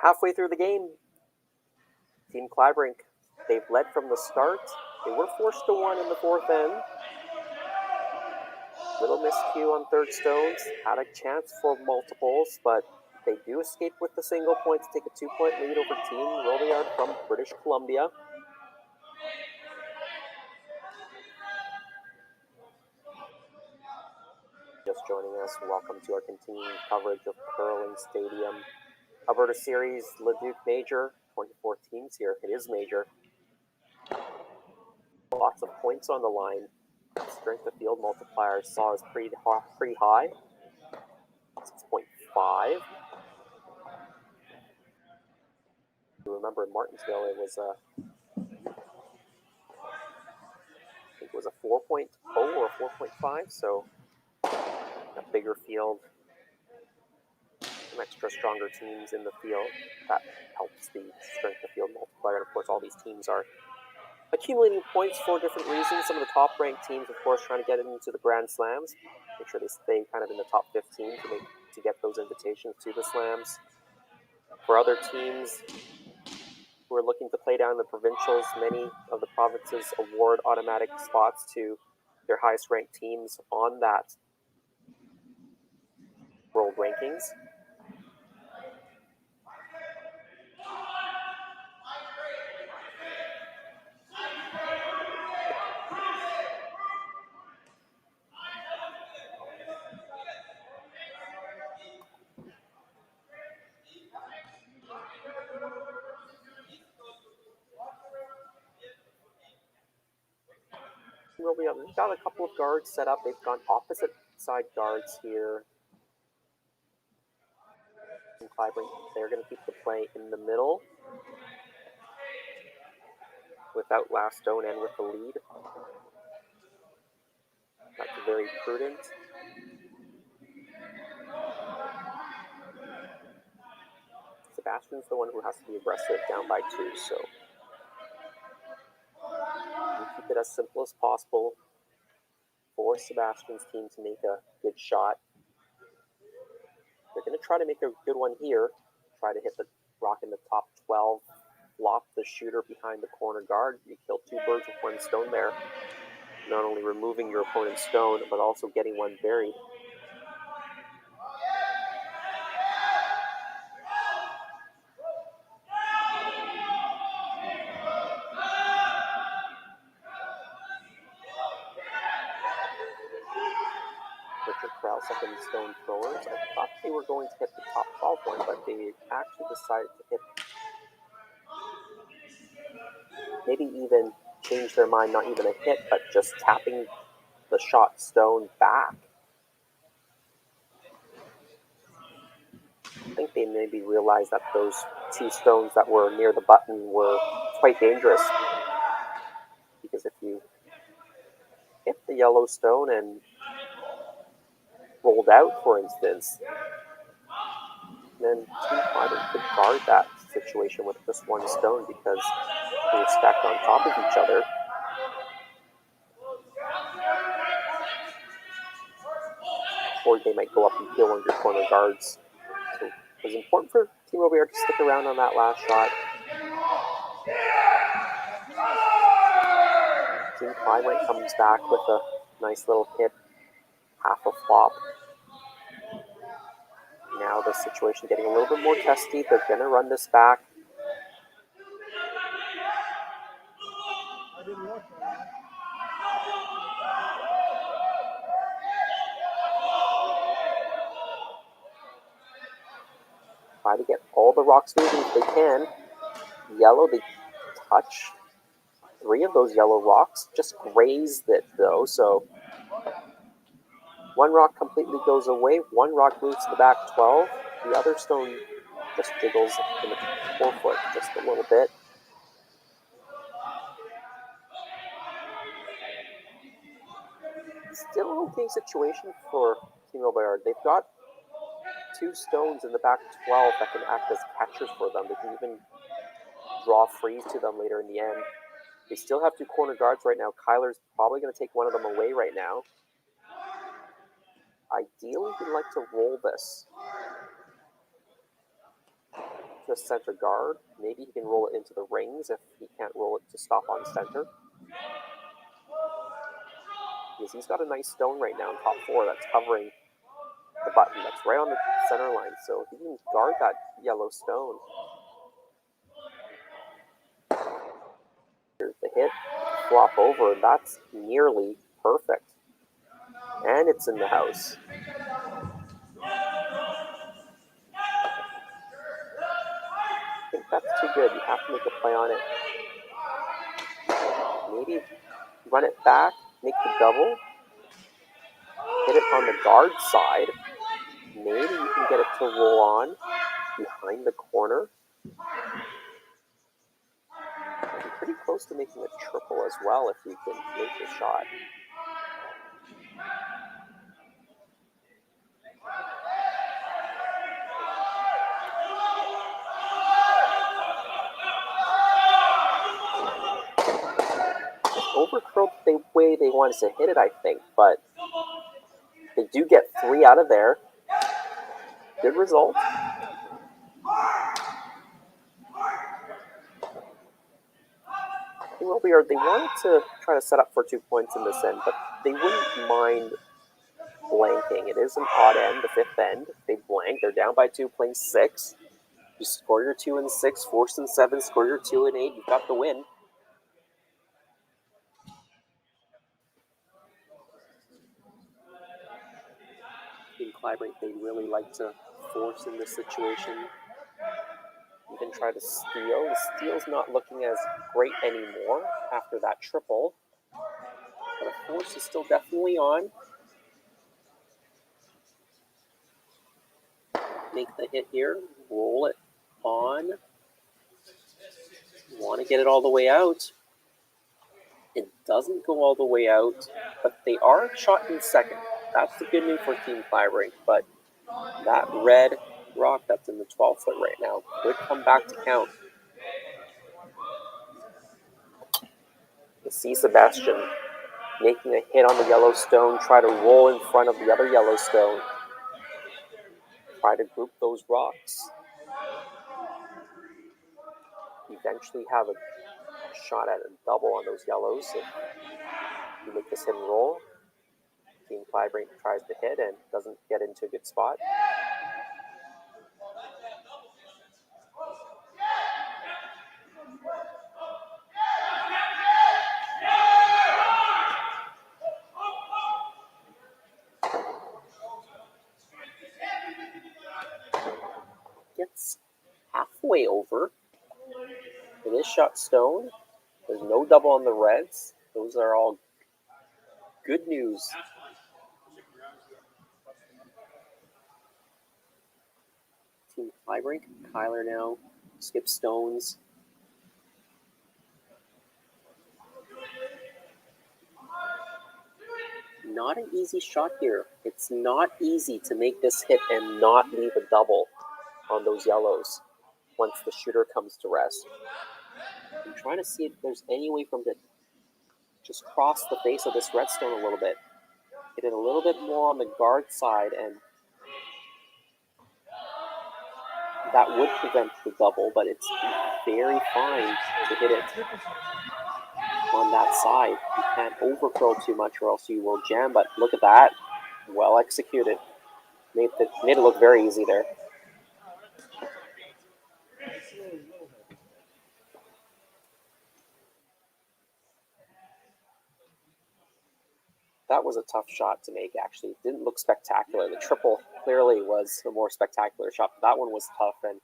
Halfway through the game, Team Kleibrink, they've led from the start. They were forced to one in the fourth end. Little miscue on third stones. Had a chance for multiples, but they do escape with the single point to take a 2-point lead over Team Robillard from British Columbia. Just joining us, welcome to our continuing coverage of Curling Stadium Alberta Series Leduc Major. 24 teams here. It is major. Lots of points on the line. Strength of field multiplier saw is pretty high. 6.5. You remember in Martinsville it was I think it was a 4.0 or 4.5, so a bigger field, some extra stronger teams in the field. That helps the strength of field multiplier. And of course, all these teams are accumulating points for different reasons. Some of the top-ranked teams, of course, trying to get into the Grand Slams. Make sure they stay kind of in the top 15 to get those invitations to the Slams. For other teams who are looking to play down the provincials, many of the provinces award automatic spots to their highest-ranked teams on that world rankings. They've got a couple of guards set up. They've got opposite side guards here. Kleibrink, they're going to keep the play in the middle without last stone and with the lead. very prudent. Sebastian's the one who has to be aggressive down by 2, so you keep it as simple as possible for Sebastian's team to make a good shot. They're going to try to make a good one here, try to hit the rock in the top 12, flop the shooter behind the corner guard. You kill 2 birds with 1 stone there. Not only removing your opponent's stone, but also getting one buried. Richard Corral, second stone throwers. I thought they were going to hit the top 12 one, but they actually decided to hit, maybe even change their mind, not even a hit, but just tapping the shot stone back. I think they maybe realized that those 2 stones that were near the button were quite dangerous. Because if you hit the yellow stone and rolled out, for instance, then Team Kleibrink could guard that situation with just 1 stone because they were stacked on top of each other. Or they might go up and peel on your corner guards. So it was important for Team Robillard to stick around on that last shot. Team Kleibrink comes back with a nice little hit, half a flop. Now the situation getting a little bit more testy. They're going to run this back. Try to get all the rocks moving if they can. Yellow, they touch 3 of those yellow rocks. Just grazed it though, so 1 rock completely goes away. 1 rock moves to the back 12. The other stone just jiggles in the forefoot just a little bit. Still an okay situation for Team Robillard. They've got 2 stones in the back 12 that can act as catchers for them. They can even draw frees to them later in the end. They still have 2 corner guards right now. Kyler's probably going to take one of them away right now. Ideally, he'd like to roll this to center guard. Maybe he can roll it into the rings if he can't roll it to stop on center. Because he's got a nice stone right now in top 4 that's covering the button. That's right on the center line. So if he can guard that yellow stone. Here's the hit. Flop over. That's nearly perfect. And it's in the house. I think that's too good. You have to make a play on it. Maybe run it back, make the double, hit it on the guard side. Maybe you can get it to roll on behind the corner. You're pretty close to making a triple as well if you can make the shot. Overcurled the way they wanted to hit it, I think, but they do get 3 out of there. Good result. Robillard, they wanted to try to set up for 2 points in this end, but they wouldn't mind blanking. It is an odd end, the 5th end. They blank. They're down by 2, playing 6. You score your 2 and 6, force and 7, score your 2 and 8. You've got the win. In Kleibrink, they really like to force in this situation. Even try to steal. The steal's not looking as great anymore after that triple. But a force is still definitely on. Make the hit here. Roll it on. You want to get it all the way out. It doesn't go all the way out, but they are shot in second. That's the good news for Team Kleibrink, but that red rock that's in the 12-foot right now could come back to count. You see Sebastien making a hit on the Yellowstone, try to roll in front of the other Yellowstone, try to group those rocks. Eventually have a shot at a double on those yellows if you make this hit and roll. Team Kleibrink tries to hit and doesn't get into a good spot. Gets halfway over. It is shot stone. There's no double on the reds. Those are all good news. Team Kleibrink. Kyler now skips stones. Not an easy shot here. It's not easy to make this hit and not leave a double on those yellows once the shooter comes to rest. I'm trying to see if there's any way for him to just cross the face of this redstone a little bit. Get it a little bit more on the guard side, and that would prevent the double, but it's very fine to hit it on that side. You can't over-curl too much or else you will jam, but look at that. Well executed. Made it look very easy there. That was a tough shot to make, actually. It didn't look spectacular. The triple clearly was a more spectacular shot, but that one was tough. And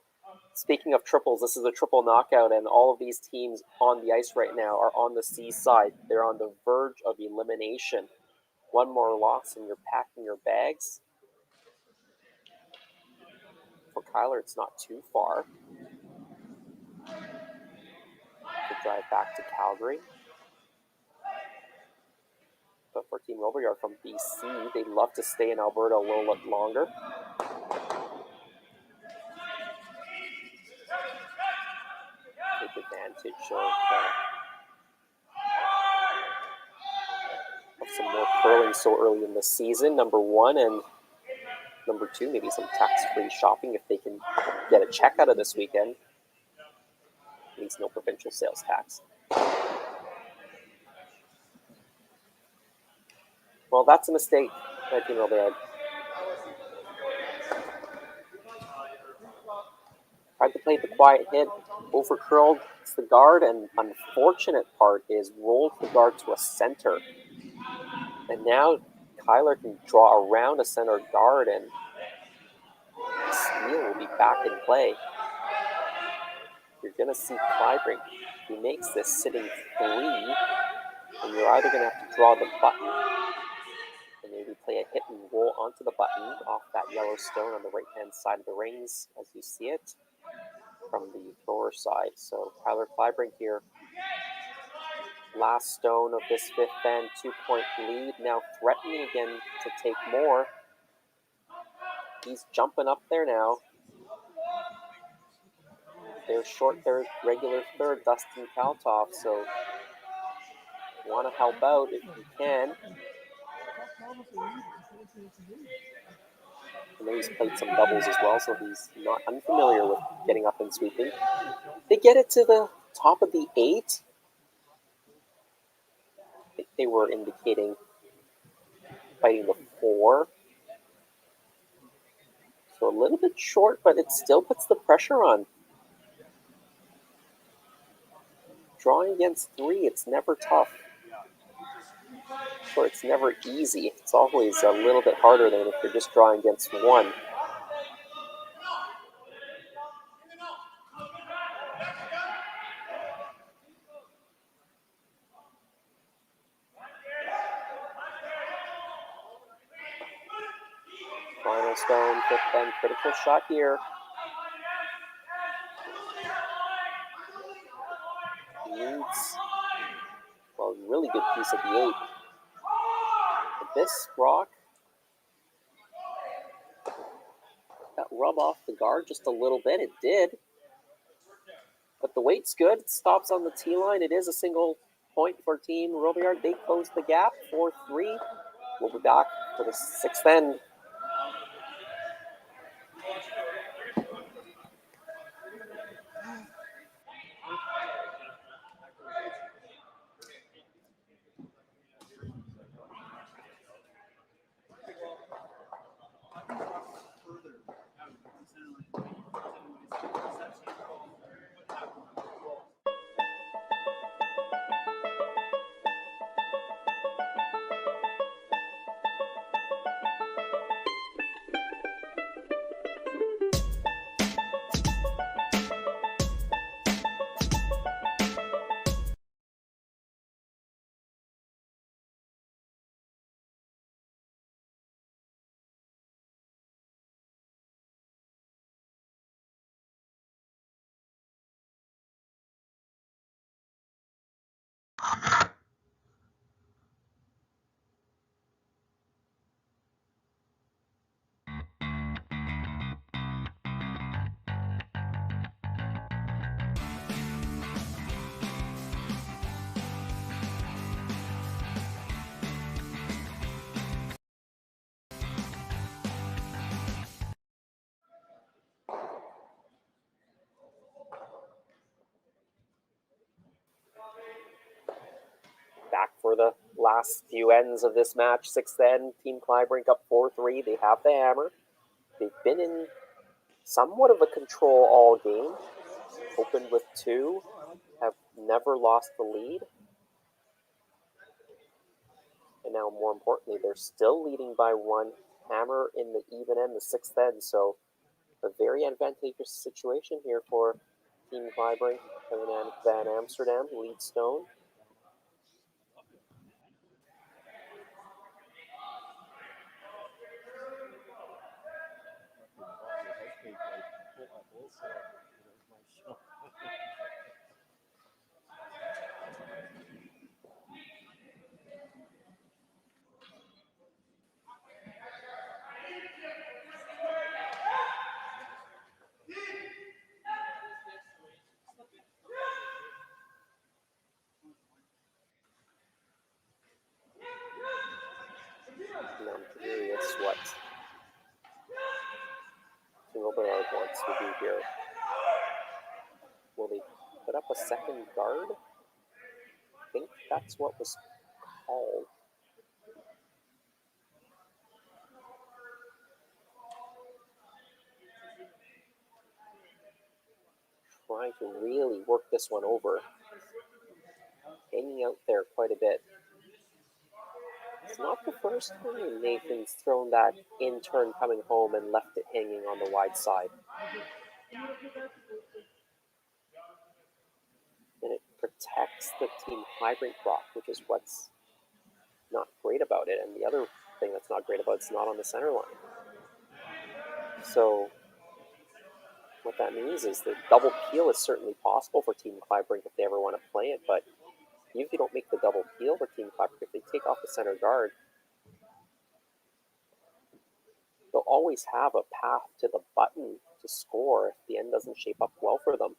speaking of triples, this is a triple knockout, and all of these teams on the ice right now are on the C side. They're on the verge of elimination. One more loss and you're packing your bags. For Kyler, it's not too far to drive back to Calgary. But for Team Robillard from BC, they'd love to stay in Alberta a little bit longer. Take advantage of some more curling so early in the season, number one, and number two, maybe some tax-free shopping if they can get a check out of this weekend. At least no provincial sales tax. Well, that's a mistake, I think, Robillard. Tried to play the quiet hit, over-curled, it's the guard, and unfortunate part is rolled the guard to a center. And now Kyler can draw around a center guard, and Steele will be back in play. You're going to see Kleibrink. He makes this sitting 3, and you're either going to have to draw the button and maybe play a hit and roll onto the button off that yellow stone on the right-hand side of the rings as you see it from the thrower side. So Kyler Kleibrink here. Last stone of this fifth end, 2-point lead. Now threatening again to take more. He's jumping up there now. Their short third, regular third, Dustin Kaltoff. So want to help out if you can. I know he's played some doubles as well, so he's not unfamiliar with getting up and sweeping. They get it to the top of the 8. I think they were indicating fighting the 4. So a little bit short, but it still puts the pressure on. Drawing against 3, it's never tough. Or it's never easy. It's always a little bit harder than if you're just drawing against 1. Final stone, fifth end, critical shot here. really good piece at the 8. But this rock that rub off the guard just a little bit. It did. But the weight's good. It stops on the tee line. It is a single point for Team Robillard. They close the gap, 4-3. We'll be back for the 6th end. Back for the last few ends of this match. 6th end, Team Kleibrink up 4-3. They have the hammer. They've been in somewhat of a control all game. Opened with 2. Have never lost the lead. And now, more importantly, they're still leading by 1. Hammer in the even end, the 6th end. So a very advantageous situation here for Team Kleibrink and Van Amsterdam, lead stone. And I'm curious what Team Robillard wants to do here. Will they put up a second guard? I think that's what was called. Trying to really work this one over. Hanging out there quite a bit. It's not the first time Nathan's thrown that in turn coming home and left it hanging on the wide side. And it protects the Team Kleibrink rock, which is what's not great about it. And the other thing that's not great about it's not on the center line. So what that means is the double peel is certainly possible for Team Kleibrink if they ever want to play it, but even if you don't make the double peel for Team Kleibrink, if they take off the center guard, they'll always have a path to the button to score if the end doesn't shape up well for them.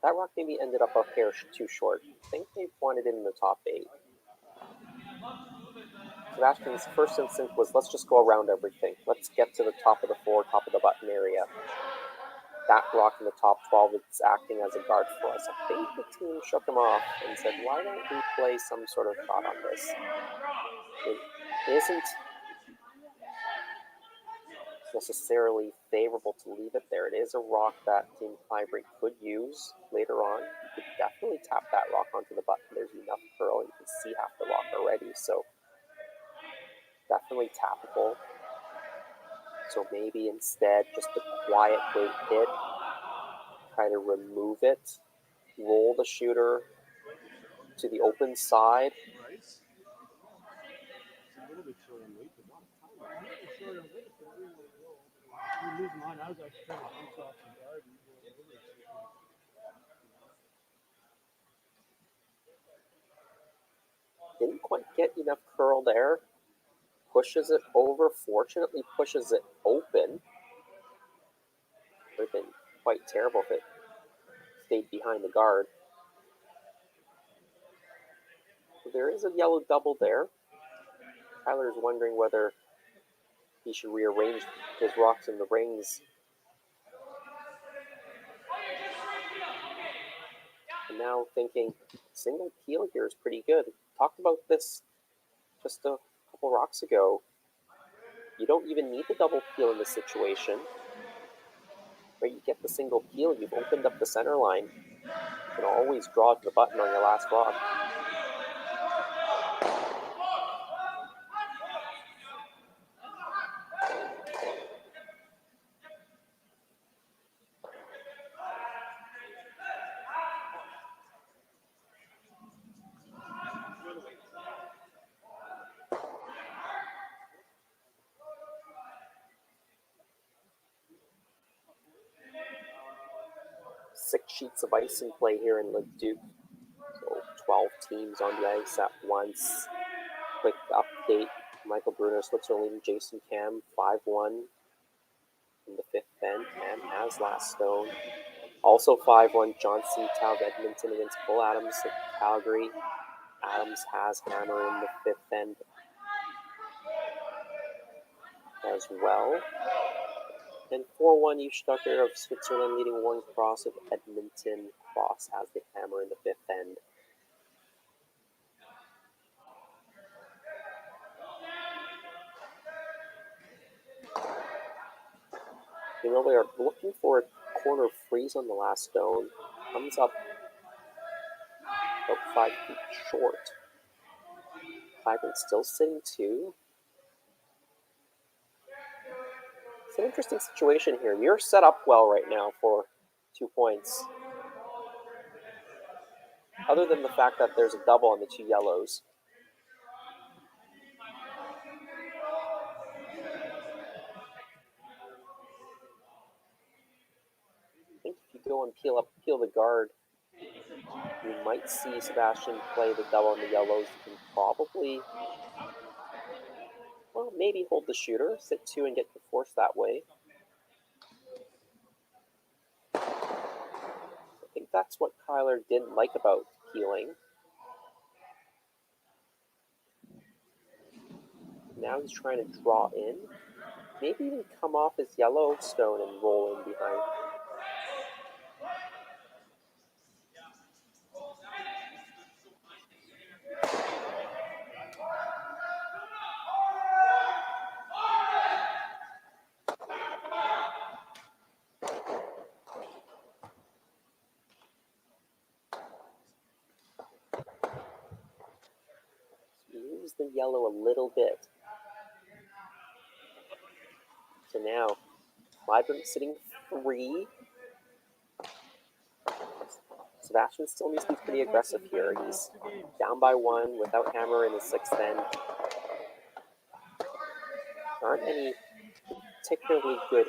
That rock maybe ended up a hair too short. I think they wanted it in the top 8. Sebastian's first instinct was, let's just go around everything. Let's get to the top of the floor, top of the button area. That rock in the top 12 is acting as a guard for us. I think the team shook him off and said, why don't we play some sort of shot on this? It isn't necessarily favorable to leave it there. It is a rock that Team Kleibrink could use later on. You could definitely tap that rock onto the button. There's enough curl, you can see half the rock already, so definitely tappable. So maybe instead just a quiet weight hit, try to remove it, roll the shooter to the open side, was mine. I was actually trying to bounce off the guard and go over it. Didn't quite get enough curl there. Pushes it over. Fortunately, pushes it open. Would have been quite terrible if it stayed behind the guard. So there is a yellow double there. Tyler's wondering whether he should rearrange his rocks in the rings. And now thinking single peel here is pretty good. Talked about this just a couple rocks ago. You don't even need the double peel in this situation. Where you get the single peel, you've opened up the center line. You can always draw to the button on your last rock. Six sheets of ice in play here in Leduc. So 12 teams on the ice at once. Quick update. Michael Bruner, Switzerland leading Jason Cam 5-1 in the fifth end. Cam has last stone. Also 5-1 John Seatow of Edmonton against Cole Adams of Calgary. Adams has hammer in the fifth end as well. And 4-1 Yushtucker of Switzerland leading Warren Cross of Edmonton. Cross has the hammer in the fifth end. You know, they are looking for a corner freeze on the last stone. Comes up about 5 feet short. Kleibrink still sitting 2. It's an interesting situation here. You're set up well right now for 2 points. Other than the fact that there's a double on the 2 yellows. I think if you go and peel the guard, you might see Sebastien play the double on the yellows. You can probably, well, maybe hold the shooter, sit 2 and get the force that way. I think that's what Kyler didn't like about peeling. Now he's trying to draw in. Maybe even come off his yellow stone and roll in behind. Use the yellow a little bit. So now, Kleibrink sitting 3. Sebastien still needs to be pretty aggressive here. He's down by 1 without hammer in the 6th end. There aren't any particularly good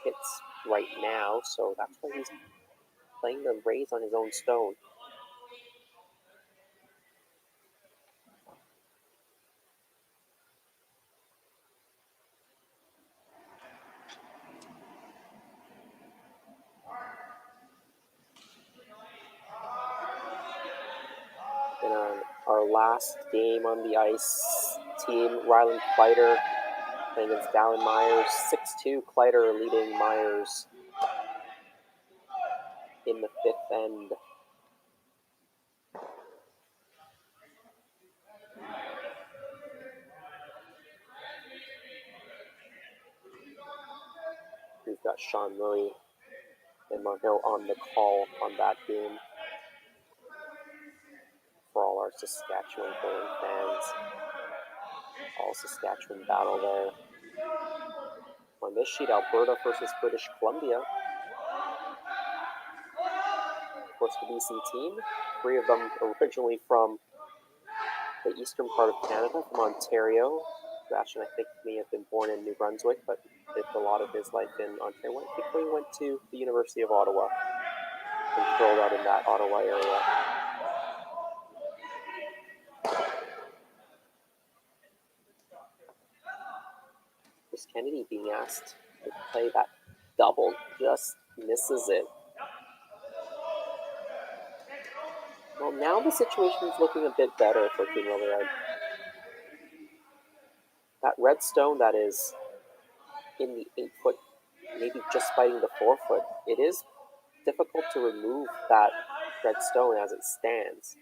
hits right now, so that's why he's playing the raise on his own stone. And on our last game on the ice, team Ryland Kleider playing against Dallin Myers. 6-2, Kleider leading Myers in the 5th end. We've got Sean Murray and Marhill on the call on that game. For all our Saskatchewan curling fans. All Saskatchewan battle there. On this sheet, Alberta versus British Columbia. Of course, the BC team. 3 of them originally from the eastern part of Canada, from Ontario. Sebastien, I think, may have been born in New Brunswick, but lived a lot of his life in Ontario. I think he went to the University of Ottawa and curled out in that Ottawa area. Chris Kennedy being asked to play that double, just misses it. Well, now the situation is looking a bit better for Team Robillard. That red stone that is in the 8-foot, maybe just biting the 4-foot, it is difficult to remove that red stone as it stands.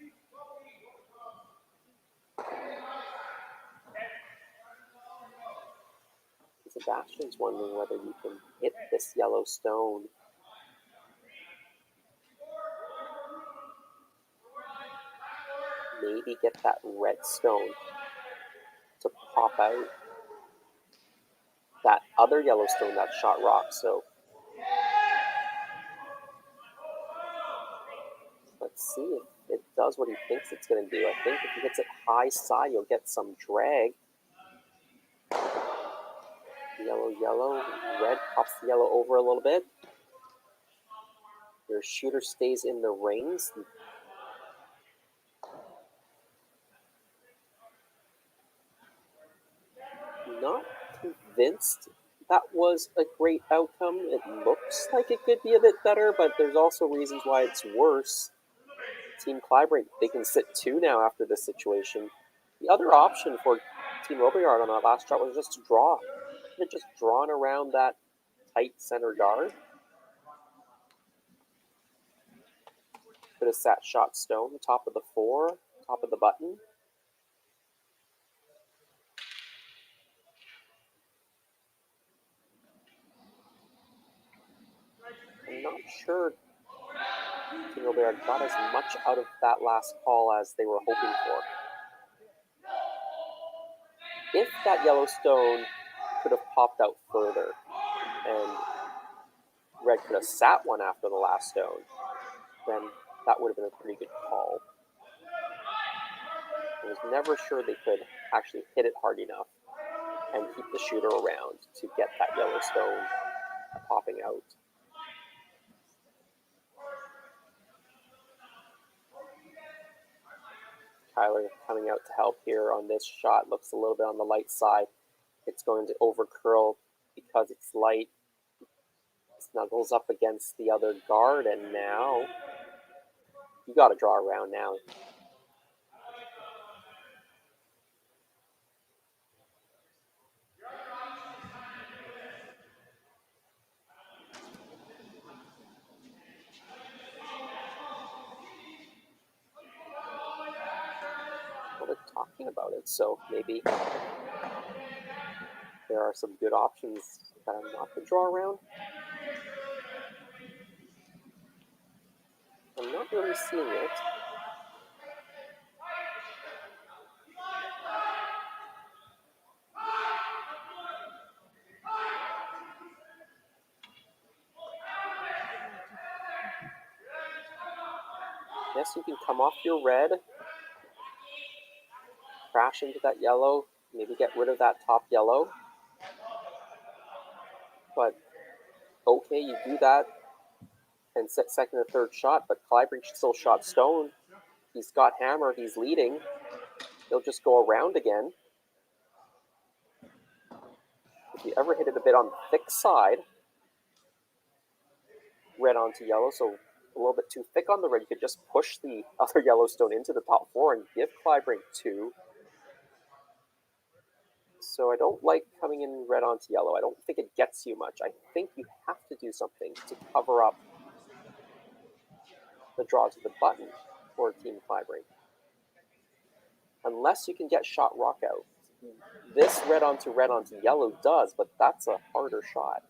Sebastian's wondering whether you can hit this yellow stone. Maybe get that red stone to pop out that other yellow stone that shot rock. So let's see if it does what he thinks it's going to do. I think if he hits it high side, you'll get some drag. Yellow, yellow, red pops the yellow over a little bit. Your shooter stays in the rings. Not convinced that was a great outcome. It looks like it could be a bit better, but there's also reasons why it's worse. Team Kleibrink, they can sit 2 now after this situation. The other option for Team Robillard on that last shot was just to draw. They're just drawn around that tight center guard. Could have sat shot stone, top of the 4, top of the button. I'm not sure Team Robillard got as much out of that last call as they were hoping for. If that yellow stone could have popped out further and red could have sat one after the last stone, then that would have been a pretty good call. I was never sure they could actually hit it hard enough and keep the shooter around to get that yellow stone popping out. Kyler coming out to help here on this shot. Looks a little bit on the light side. It's going to over curl because it's light. Snuggles up against the other guard, and now you got to draw around now. Well, they're talking about it, so maybe there are some good options that are not to draw around. I'm not really seeing it. Yes, you can come off your red, crash into that yellow, maybe get rid of that top yellow. But okay, you do that and set second or third shot, but Kleibrink still shot stone. He's got hammer, he's leading. He'll just go around again. If you ever hit it a bit on the thick side, red onto yellow, so a little bit too thick on the red, you could just push the other yellow stone into the top 4 and give Kleibrink 2. So I don't like coming in red onto yellow. I don't think it gets you much. I think you have to do something to cover up the draw to the button for Team Kleibrink. Unless you can get shot rock out. This red onto yellow does, but that's a harder shot.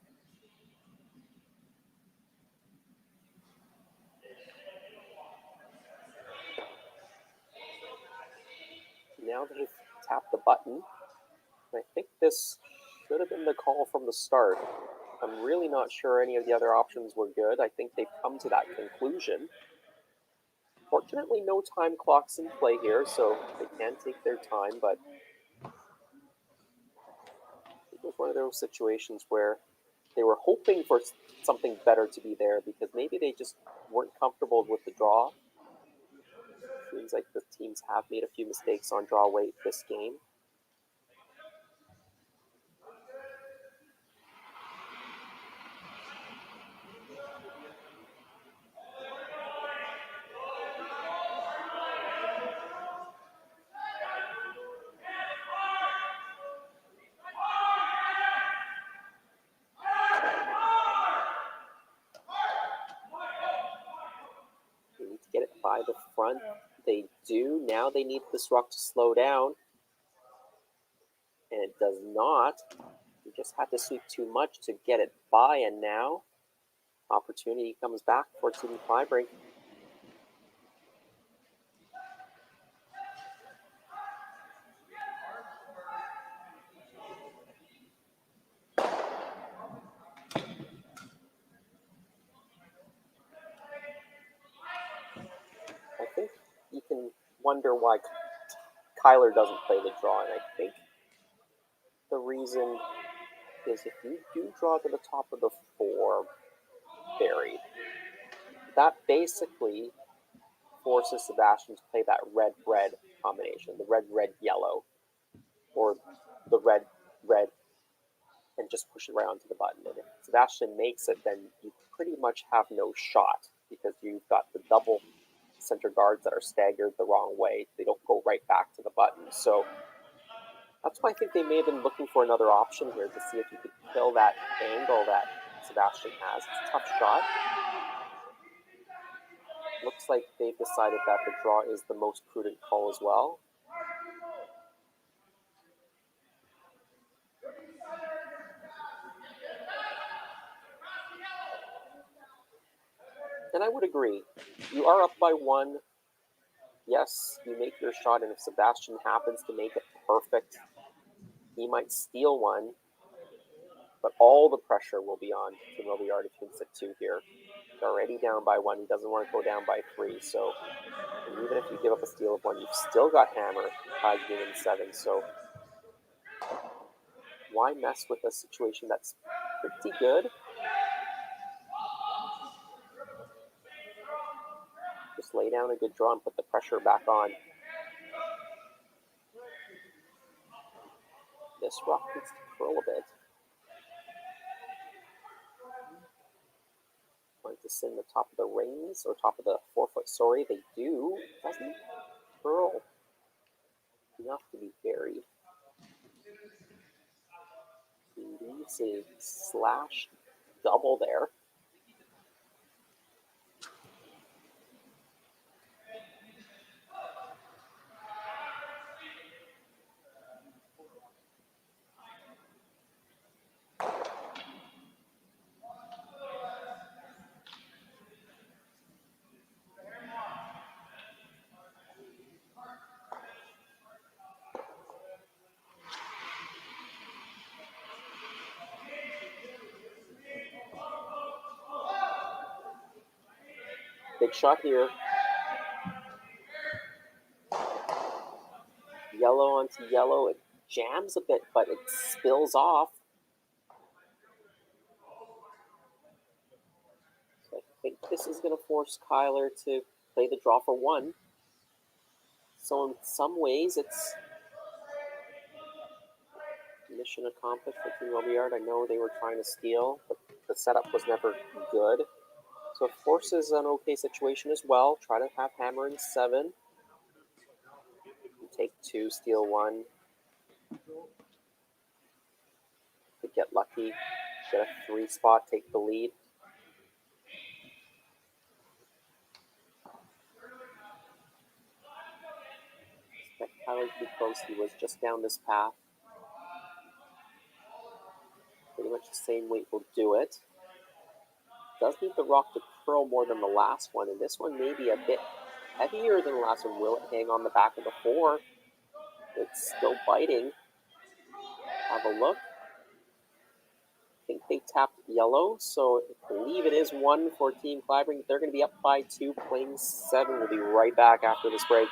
Now they've tapped the button. I think this should have been the call from the start. I'm really not sure any of the other options were good. I think they've come to that conclusion. Fortunately, no time clocks in play here, so they can take their time, but was one of those situations where they were hoping for something better to be there because maybe they just weren't comfortable with the draw. Seems like the teams have made a few mistakes on draw weight this game. They need to get it by the front. They do. Now they need this rock to slow down. And it does not. You just had to sweep too much to get it by, and now opportunity comes back for Team Kleibrink. I think you can wonder why Kyler doesn't play the draw, and I think the reason is if you do draw to the top of the 4 buried, that basically forces Sebastien to play that red-red combination, the red-red-yellow, or the red-red, and just push it right onto the button. And if Sebastien makes it, then you pretty much have no shot because you've got the double center guards that are staggered the wrong way. They don't go right back to the button. So that's why I think they may have been looking for another option here to see if you could kill that angle that Sebastien has. It's a tough shot. Looks like they've decided that the draw is the most prudent call as well. And I would agree. You are up by 1. Yes, you make your shot, and if Sebastien happens to make it perfect, he might steal one. But all the pressure will be on Team Robillard if he hits it 2 here. He's already down by 1. He doesn't want to go down by 3. So even if you give up a steal of 1, you've still got hammer tied game in 7. So why mess with a situation that's pretty good? Just lay down a good draw and put the pressure back on. This rock needs to curl a bit. Going to send the top of the rings, or top of the 4-foot, sorry. They do. Doesn't curl enough to be buried. Leaves a slash double there. Big shot here. Yellow onto yellow. It jams a bit, but it spills off. So I think this is going to force Kyler to play the draw for 1. So in some ways, it's mission accomplished for Team Robillard. I know they were trying to steal, but the setup was never good. So it forces an okay situation as well. Try to have hammer in 7. Take 2, steal 1. Could get lucky. Get a 3 spot, take the lead. Expect Kyler to be close. He was just down this path. Pretty much the same weight will do it. Does need the rock to curl more than the last one, and this one may be a bit heavier than the last one. Will it hang on the back of the 4? It's still biting. Have a look. I think they tapped yellow, so I believe it is 1 for Team Kleibrink. They're going to be up by 2, playing 7. We'll be right back after this break.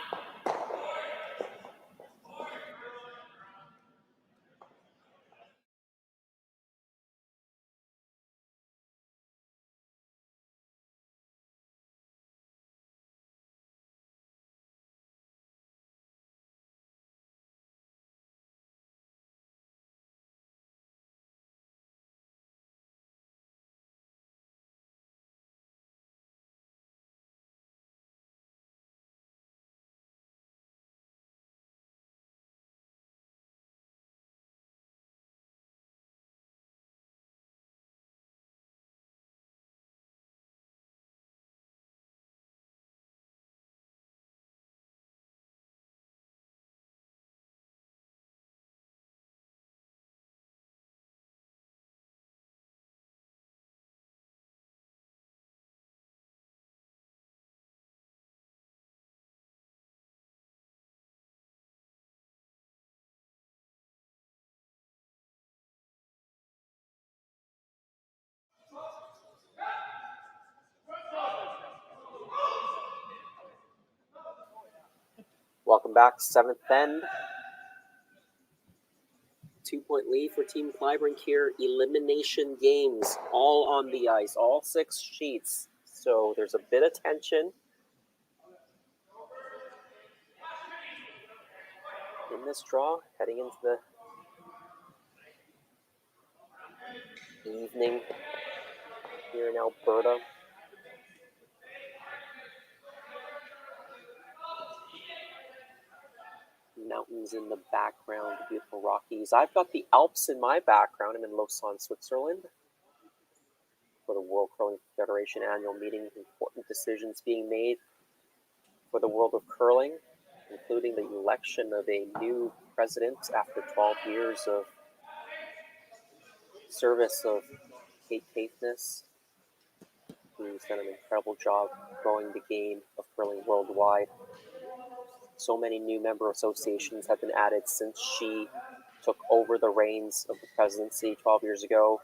Welcome back, 7th end. 2-point lead for Team Kleibrink here. Elimination games, all on the ice, all 6 sheets. So there's a bit of tension in this draw, heading into the evening here in Alberta. Mountains in the background, beautiful Rockies. I've got the Alps in my background. I'm in Lausanne, Switzerland for the World Curling Federation annual meeting. Important decisions being made for the world of curling, including the election of a new president after 12 years of service of Kate Caithness, who's done an incredible job growing the game of curling worldwide. So many new member associations have been added since she took over the reins of the presidency 12 years ago.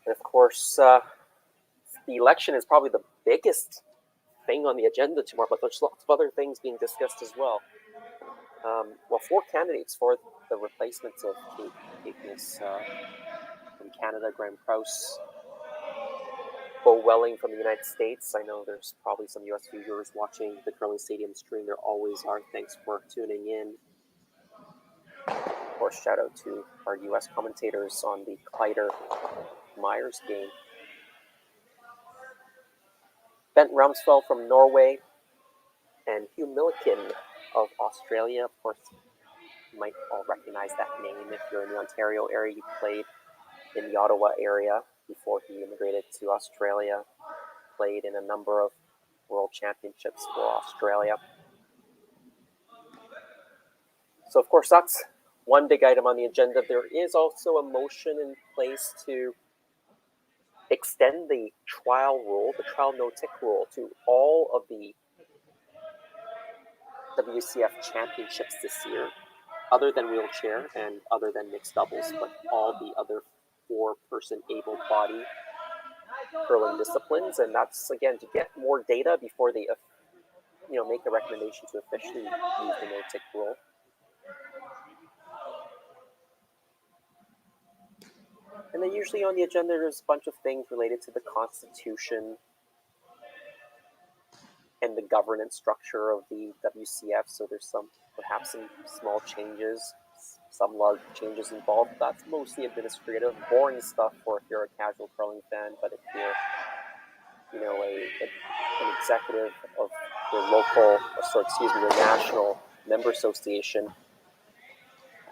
And of course, the election is probably the biggest thing on the agenda tomorrow, but there's lots of other things being discussed as well. 4 candidates for the replacement of Kate Caithness from Canada, Graham Krause, Bo Welling from the United States. I know there's probably some U.S. viewers watching the Curling Stadium stream. There always are. Thanks for tuning in. Of course, shout out to our U.S. commentators on the Kleider-Myers game. Bent Rumsfeld from Norway and Hugh Milliken of Australia. Of course, you might all recognize that name if you're in the Ontario area. He played in the Ottawa area before he immigrated to Australia. Played in a number of world championships for Australia. So, of course, that's one big item on the agenda. There is also a motion in place to extend the trial rule, the trial no-tick rule, to all of the WCF championships this year, other than wheelchair and other than mixed doubles, but all the other 4-person able-bodied curling disciplines. And that's, again, to get more data before they make a recommendation to officially use the no-tick rule. And then usually on the agenda, there's a bunch of things related to the Constitution and the governance structure of the WCF. So there's perhaps some small changes, some large changes involved. That's mostly administrative, boring stuff for if you're a casual curling fan. But if you're, an executive of your national member association,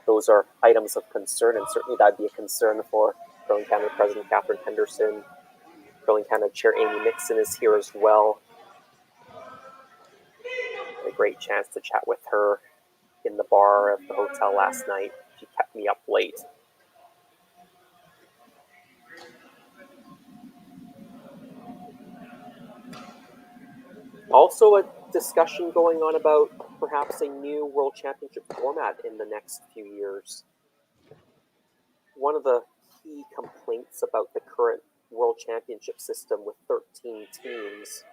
those are items of concern, and certainly that'd be a concern for Curling Canada President Catherine Henderson. Curling Canada Chair Amy Nixon is here as well. A great chance to chat with her in the bar at the hotel last night. She kept me up late. Also a discussion going on about perhaps a new World Championship format in the next few years. One of the key complaints about the current World Championship system with 13 teams,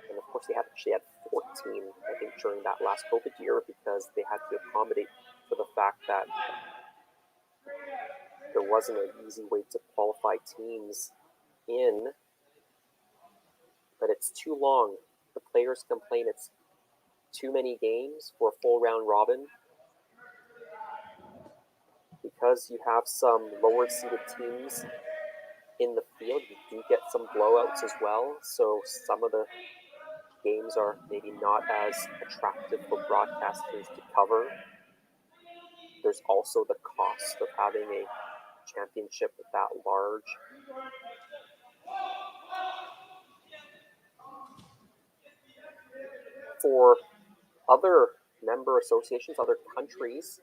and of course they actually had 14, I think, during that last COVID year, because they had to accommodate for the fact that there wasn't an easy way to qualify teams in, but it's too long. The players complain it's too many games for a full round robin. Because you have some lower seeded teams in the field, you do get some blowouts as well. So some of the games are maybe not as attractive for broadcasters to cover. There's also the cost of having a championship that large. For other member associations, other countries,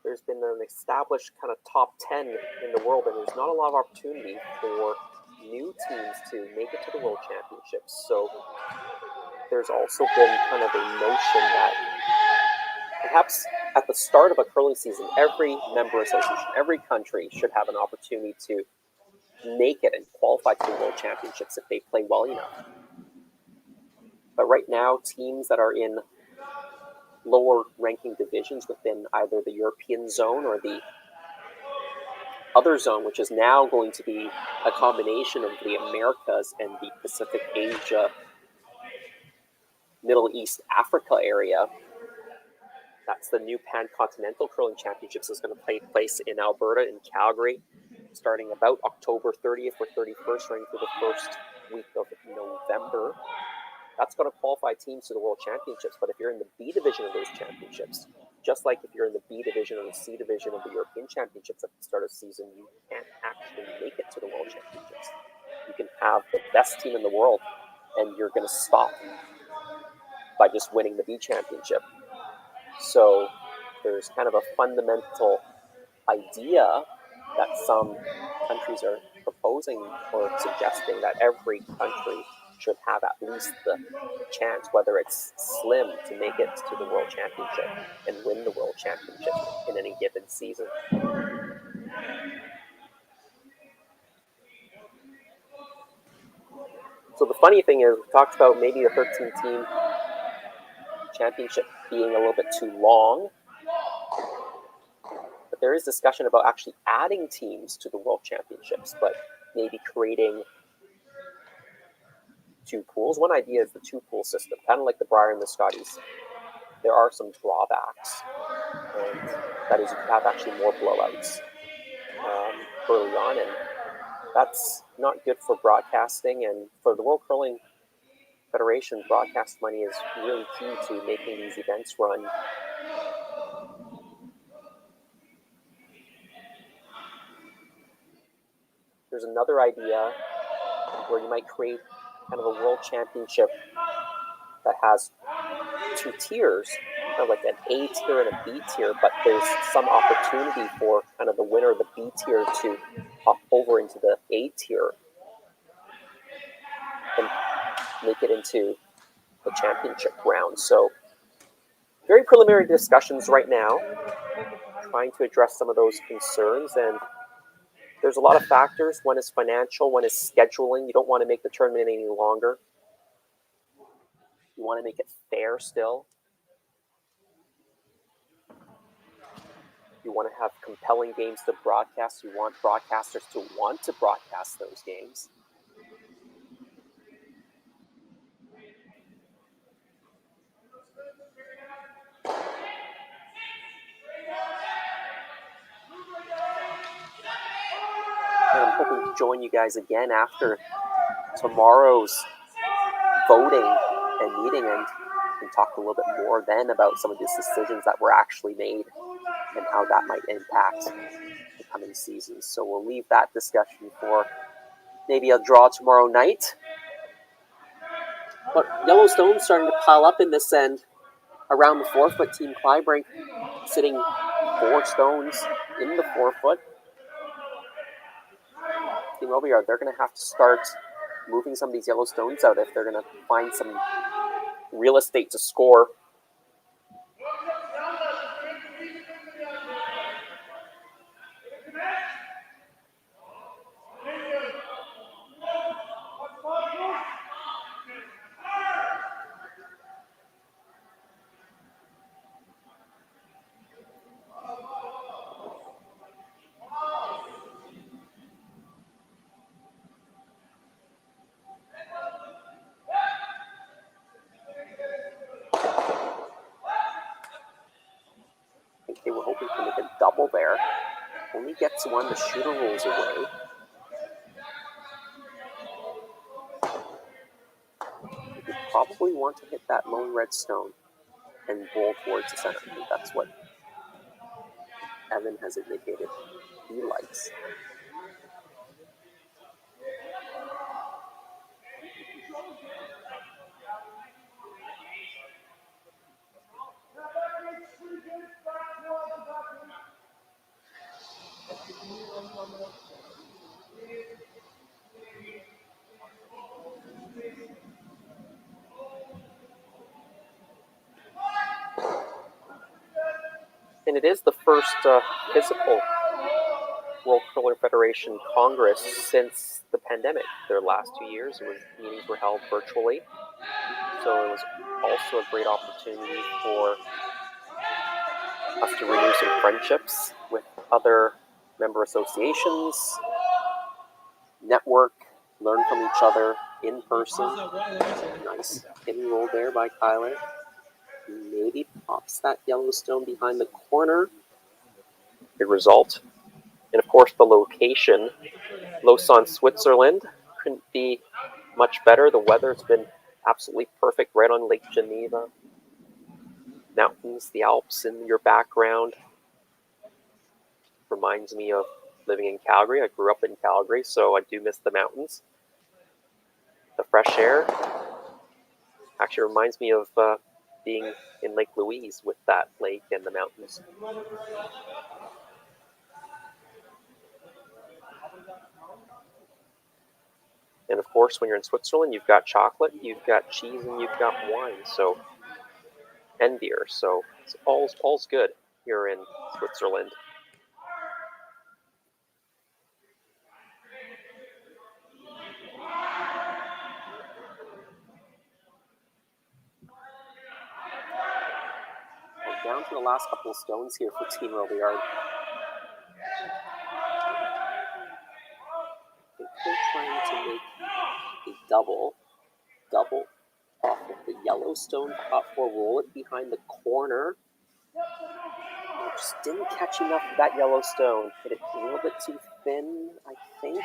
there's been an established kind of top 10 in the world, and there's not a lot of opportunity for new teams to make it to the World Championships. So there's also been kind of a notion that perhaps at the start of a curling season, every member association, every country should have an opportunity to make it and qualify to the World Championships if they play well enough. But right now, teams that are in lower ranking divisions within either the European zone or the other zone, which is now going to be a combination of the Americas and the Pacific, Asia, Middle East, Africa area. That's the new Pan-Continental Curling Championships is going to take place in Alberta, in Calgary, starting about October 30th or 31st, running through the first week of November. That's going to qualify teams to the World Championships. But if you're in the B division of those championships, just like if you're in the B division or the C division of the European Championships at the start of the season, you can't actually make it to the World Championships. You can have the best team in the world, and you're going to stop by just winning the B Championship. So there's kind of a fundamental idea that some countries are proposing or suggesting that every country should have at least the chance, whether it's slim, to make it to the World Championship and win the World Championship in any given season. So the funny thing is, we talked about maybe the 13-team championship being a little bit too long, but there is discussion about actually adding teams to the World Championships, but maybe creating two pools. One idea is the two-pool system, kind of like the Brier and the Scotties. There are some drawbacks, and that is you have actually more blowouts early on, and that's not good for broadcasting. And for the World Curling Federation, broadcast money is really key to making these events run. There's another idea where you might create kind of a World Championship that has two tiers, kind of like an A tier and a B tier, but there's some opportunity for kind of the winner of the B tier to hop over into the A tier and make it into the championship round. So very preliminary discussions right now, trying to address some of those concerns. And there's a lot of factors. One is financial, one is scheduling. You don't want to make the tournament any longer. You want to make it fair still. You want to have compelling games to broadcast. You want broadcasters to want to broadcast those games. And I'm hoping to join you guys again after tomorrow's voting and meeting and talk a little bit more then about some of these decisions that were actually made and how that might impact the coming seasons. So we'll leave that discussion for maybe a draw tomorrow night. But Yellowstone's starting to pile up in this end around the 4-foot. Team Kleibrink sitting 4 stones in the 4-foot. Team Robillard, they're going to have to start moving some of these Yellowstones out if they're going to find some real estate to score. They were hoping to make a double there. Only gets one, the shooter rolls away. You probably want to hit that lone red stone and roll towards the center. I think that's what Evan has indicated he likes. And it is the first physical World Curling Federation Congress since the pandemic. Their last 2 years, meetings were held virtually. So it was also a great opportunity for us to renew some friendships with other member associations, network, learn from each other in person. Nice hit and roll there by Kyler. Maybe pops that Yellowstone behind the corner. Good result. And of course the location, Lausanne, Switzerland, couldn't be much better. The weather's been absolutely perfect right on Lake Geneva. Mountains, the Alps in your background. Reminds me of living in Calgary. I grew up in Calgary, so I do miss the mountains. The fresh air actually reminds me of being in Lake Louise with that lake and the mountains. And of course, when you're in Switzerland, you've got chocolate, you've got cheese, and you've got wine, so and beer. So it's all's good here in Switzerland. We're down to the last couple of stones here for Team Robillard. I think they're trying to make a double off of the Yellowstone top four, roll it behind the corner. Just didn't catch enough of that Yellowstone. Hit it a little bit too thin, I think.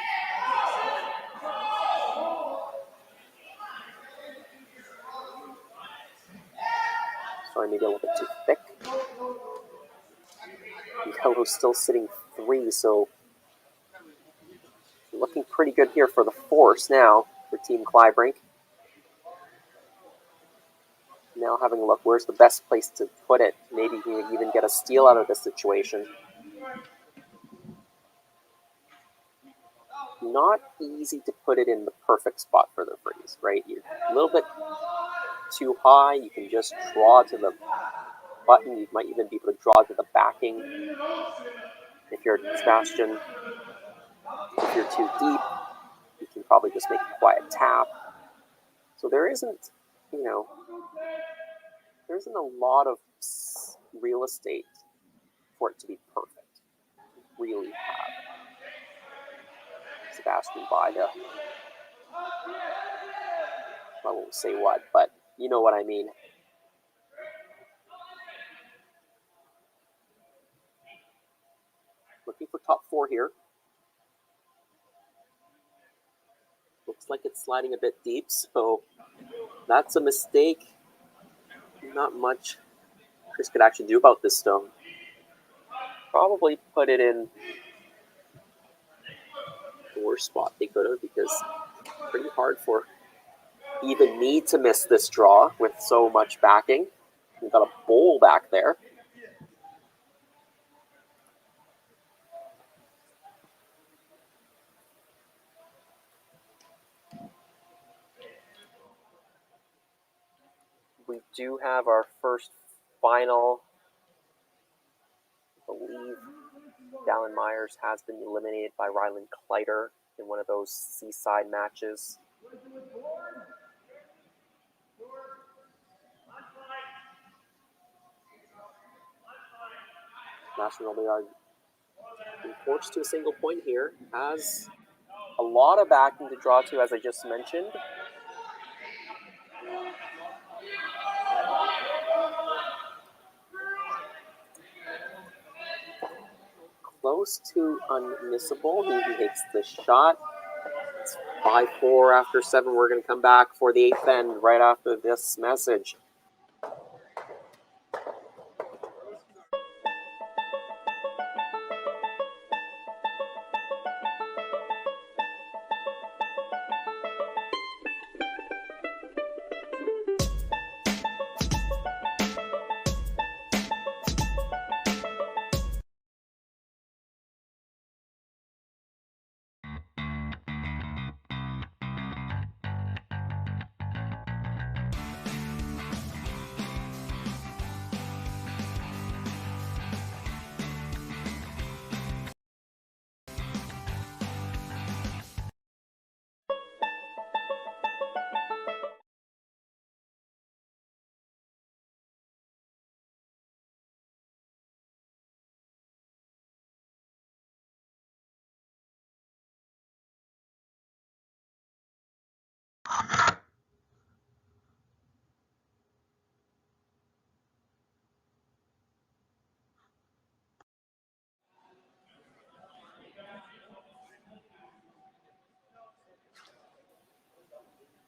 Sorry, maybe a little bit too thick. Yellow's still sitting 3, so looking pretty good here for the force now for Team Kleibrink. Now having a look, where's the best place to put it? Maybe he can even get a steal out of this situation. Not easy to put it in the perfect spot for the freeze, right? You're a little bit too high. You can just draw to the button. You might even be able to draw to the backing. If you're Sebastien, if you're too deep, you can probably just make a quiet tap. So there isn't, there isn't a lot of real estate for it to be perfect. Really have Sebastien by the, I won't say what, but you know what I mean. Looking for top 4 here. Looks like it's sliding a bit deep, so that's a mistake. Not much Chris could actually do about this stone. Probably put it in the worst spot they could have, because it's pretty hard for even me to miss this draw with so much backing. We've got a bowl back there. We do have our first final. I believe Dallin Myers has been eliminated by Ryland Kleider in one of those seaside matches. National Robillard being forced to a single point here. Has a lot of backing to draw to, as I just mentioned. Close to unmissable. He takes the shot. It's 5-4 after 7. We're going to come back for the 8th end right after this message.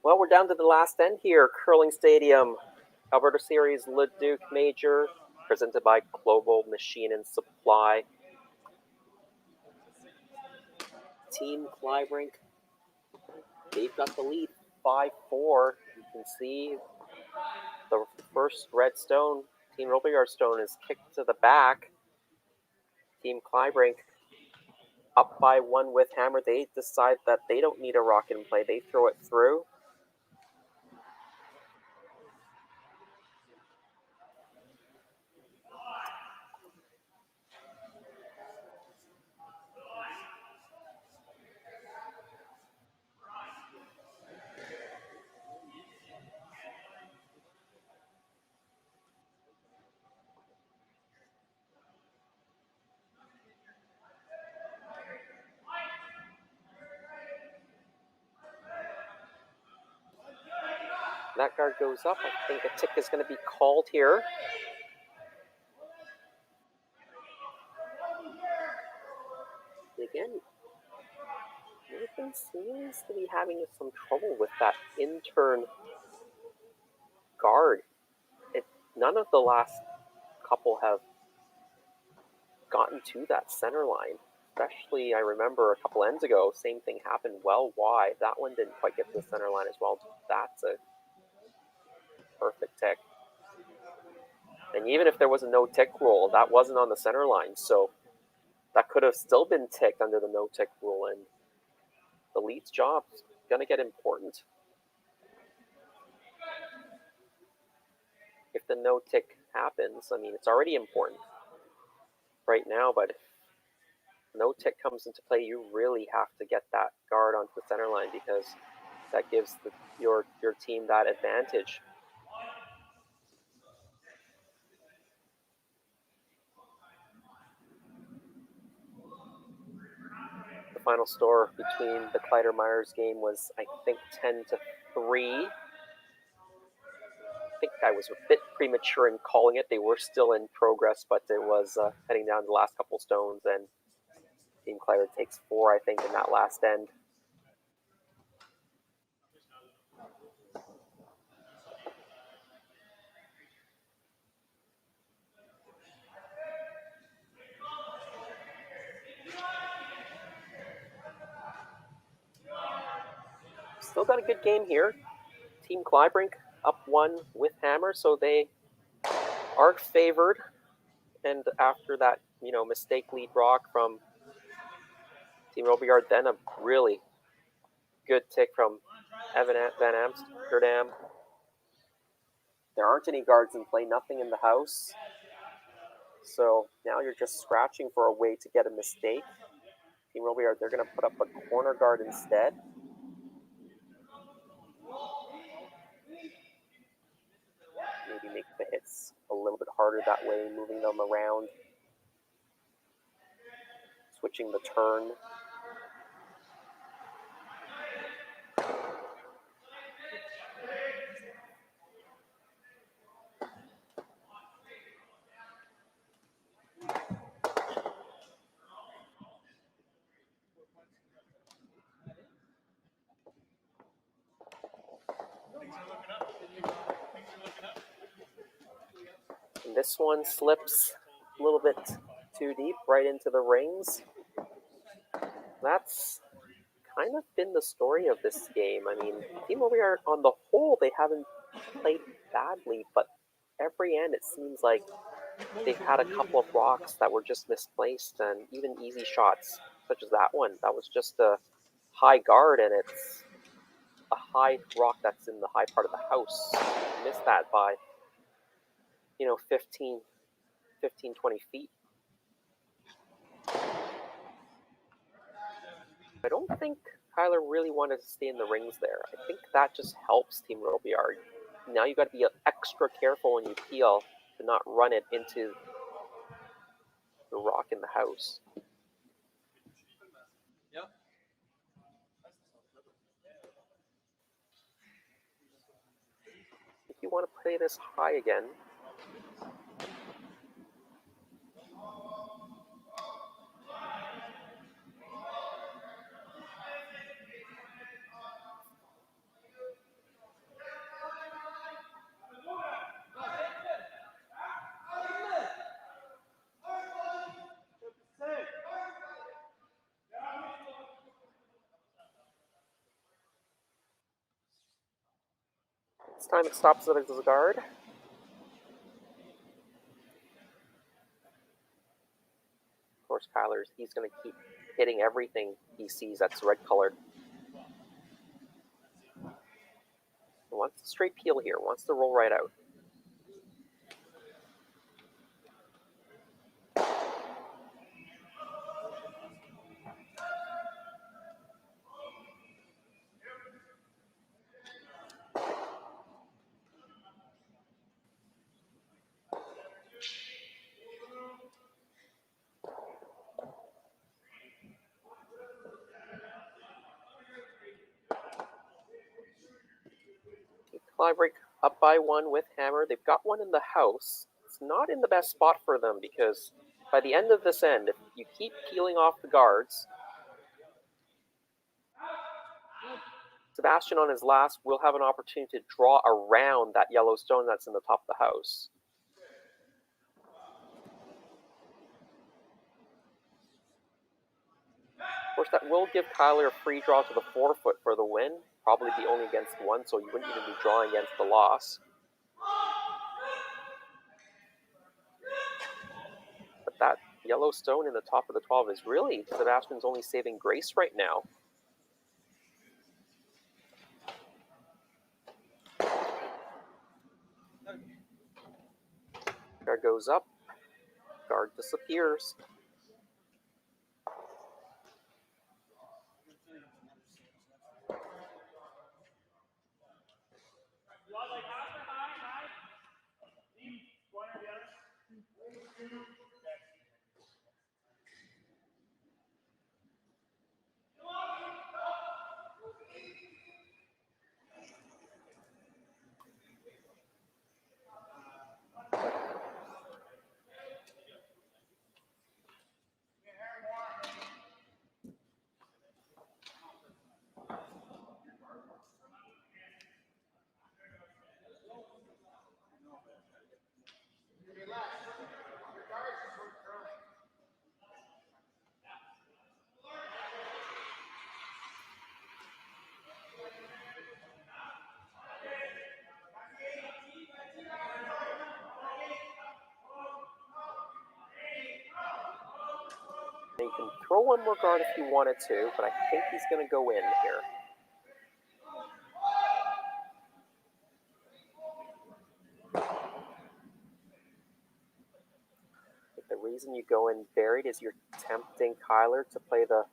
Well, we're down to the last end here. Curling Stadium, Alberta Series Leduc Major, presented by Global Machine and Supply. Team Kleibrink, they've got the lead, 5-4. You can see the first red stone, Team Robillard stone, is kicked to the back. Team Kleibrink up by 1 with hammer. They decide that they don't need a rock in play. They throw it through. That guard goes up. I think a tick is going to be called here. Again, Nathan seems to be having some trouble with that intern guard. None of the last couple have gotten to that center line. Especially, I remember a couple ends ago, same thing happened well wide. That one didn't quite get to the center line as well. That's a perfect tick. And even if there was a no-tick rule, that wasn't on the center line, so that could have still been ticked under the no-tick rule, and the lead's job is going to get important. If the no-tick happens, I mean, it's already important right now, but if no-tick comes into play, you really have to get that guard onto the center line because that gives your team that advantage. The final score between the Kleider Myers game was, I think, 10-3. I think I was a bit premature in calling it. They were still in progress, but it was heading down the last couple stones, and Team Kleider takes 4, I think, in that last end. Still got a good game here. Team Kleibrink up 1 with hammer, so they are favored. And after that, mistake lead rock from Team Robillard, then a really good tick from Evan Van Amsterdam. There aren't any guards in play, nothing in the house. So now you're just scratching for a way to get a mistake. Team Robillard, they're going to put up a corner guard instead. Maybe make the hits a little bit harder that way, moving them around. Switching the turn. And this one slips a little bit too deep right into the rings. That's kind of been the story of this game. I mean, Team Robillard, on the whole, they haven't played badly, but every end it seems like they've had a couple of rocks that were just misplaced, and even easy shots, such as that one. That was just a high guard, and it's a high rock that's in the high part of the house. You missed that by, 15, 20 feet. I don't think Kyler really wanted to stay in the rings there. I think that just helps Team Robillard. Now you got to be extra careful when you peel to not run it into the rock in the house. If you want to play this high again, This time it stops it as a guard. Of course, he's going to keep hitting everything he sees that's red colored. He wants a straight peel here, wants to roll right out. Kleibrink up by 1 with hammer. They've got one in the house. It's not in the best spot for them because by the end of this end, if you keep peeling off the guards, Sebastien on his last will have an opportunity to draw around that yellow stone that's in the top of the house. Of course, that will give Kyler a free draw to the 4-foot for the win. Probably be only against 1, so you wouldn't even be drawing against the loss. But that yellow stone in the top of the 12 is really Sebastien's only saving grace right now. Guard goes up, guard disappears. You can throw one more guard if you wanted to, but I think he's going to go in here. The reason you go in buried is you're tempting Kyler to play the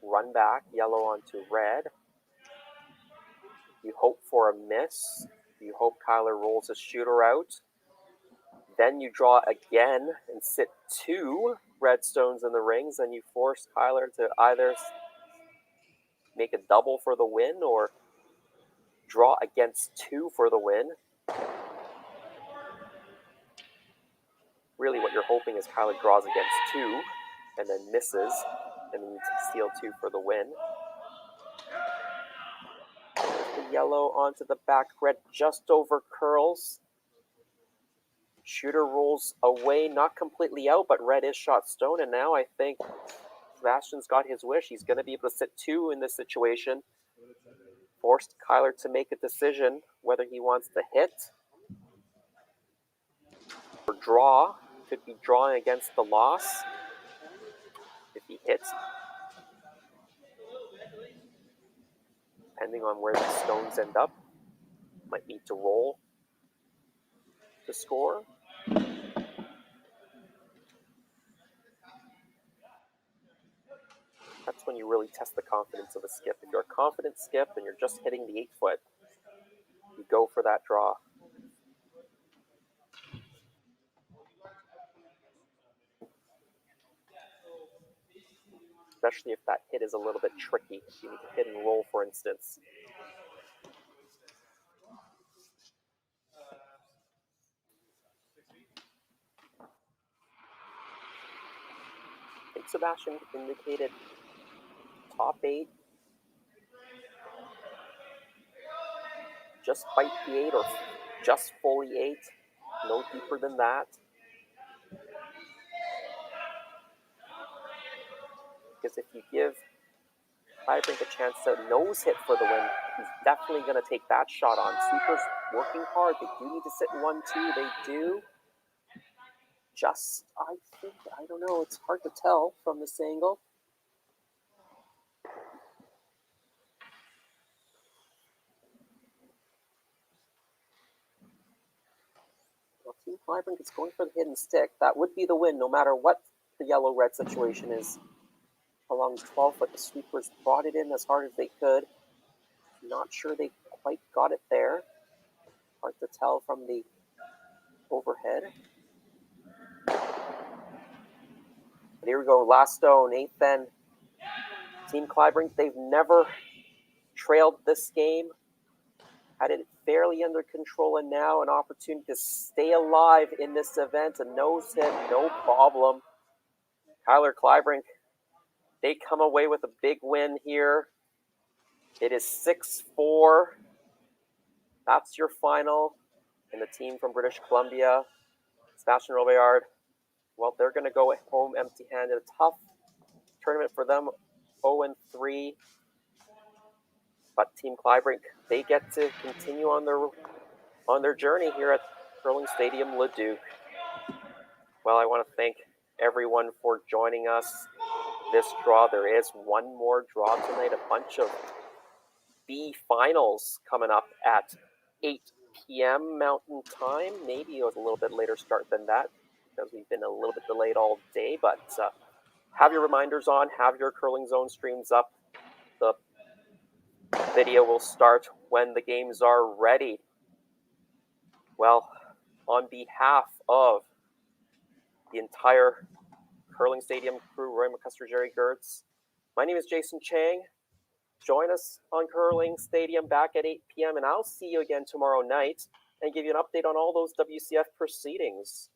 run back, yellow onto red. You hope for a miss. You hope Kyler rolls a shooter out. Then you draw again and sit 2 red stones in the rings, and you force Kyler to either make a double for the win or draw against 2 for the win. Really what you're hoping is Kyler draws against 2 and then misses, and then you steal 2 for the win. The yellow onto the back red, just over curls. Shooter rolls away, not completely out, but red is shot stone, and now I think Sebastien's got his wish. He's going to be able to sit 2 in this situation. Forced Kyler to make a decision whether he wants to hit or draw. Could be drawing against the loss if he hits. Depending on where the stones end up, might need to roll to score. That's when you really test the confidence of a skip. If you're a confident skip and you're just hitting the 8-foot, you go for that draw. Especially if that hit is a little bit tricky. If you need to hit and roll, for instance. I think Sebastien indicated top 8. Just bite the 8 or just fully 8. No deeper than that. Because if you give Kleibrink a chance to nose hit for the win, He's definitely going to take that shot on. Sweepers working hard. They do need to sit 1-2. They do. Just, I think, I don't know. It's hard to tell from this angle. Well, Team Kleibrink is going for the hidden stick. That would be the win, no matter what the yellow-red situation is. Along 12 foot, the sweepers brought it in as hard as they could. Not sure they quite got it there. Hard to tell from the overhead. But here we go, last stone, 8th then. Team Kleibrink, they've never trailed this game. Had it fairly under control, and now an opportunity to stay alive in this event. A nose hit, no problem. Kyler Klebrink, they come away with a big win here. It is 6-4. That's your final. And the team from British Columbia, Sebastien Robilliard, well, they're going to go home empty-handed. A tough tournament for them, 0-3. But Team Kleibrink, they get to continue on their journey here at Curling Stadium Leduc. Well, I want to thank everyone for joining us this draw. There is one more draw tonight, a bunch of B finals coming up at 8 p.m. Mountain Time. Maybe it was a little bit later start than that because we've been a little bit delayed all day, but have your reminders on, have your Curling Zone streams up. The video will start when the games are ready. Well, on behalf of the entire Curling Stadium crew, Roy McCusker, Jerry Gertz, my name is Jason Chang. Join us on Curling Stadium back at 8 p.m. and I'll see you again tomorrow night and give you an update on all those WCF proceedings.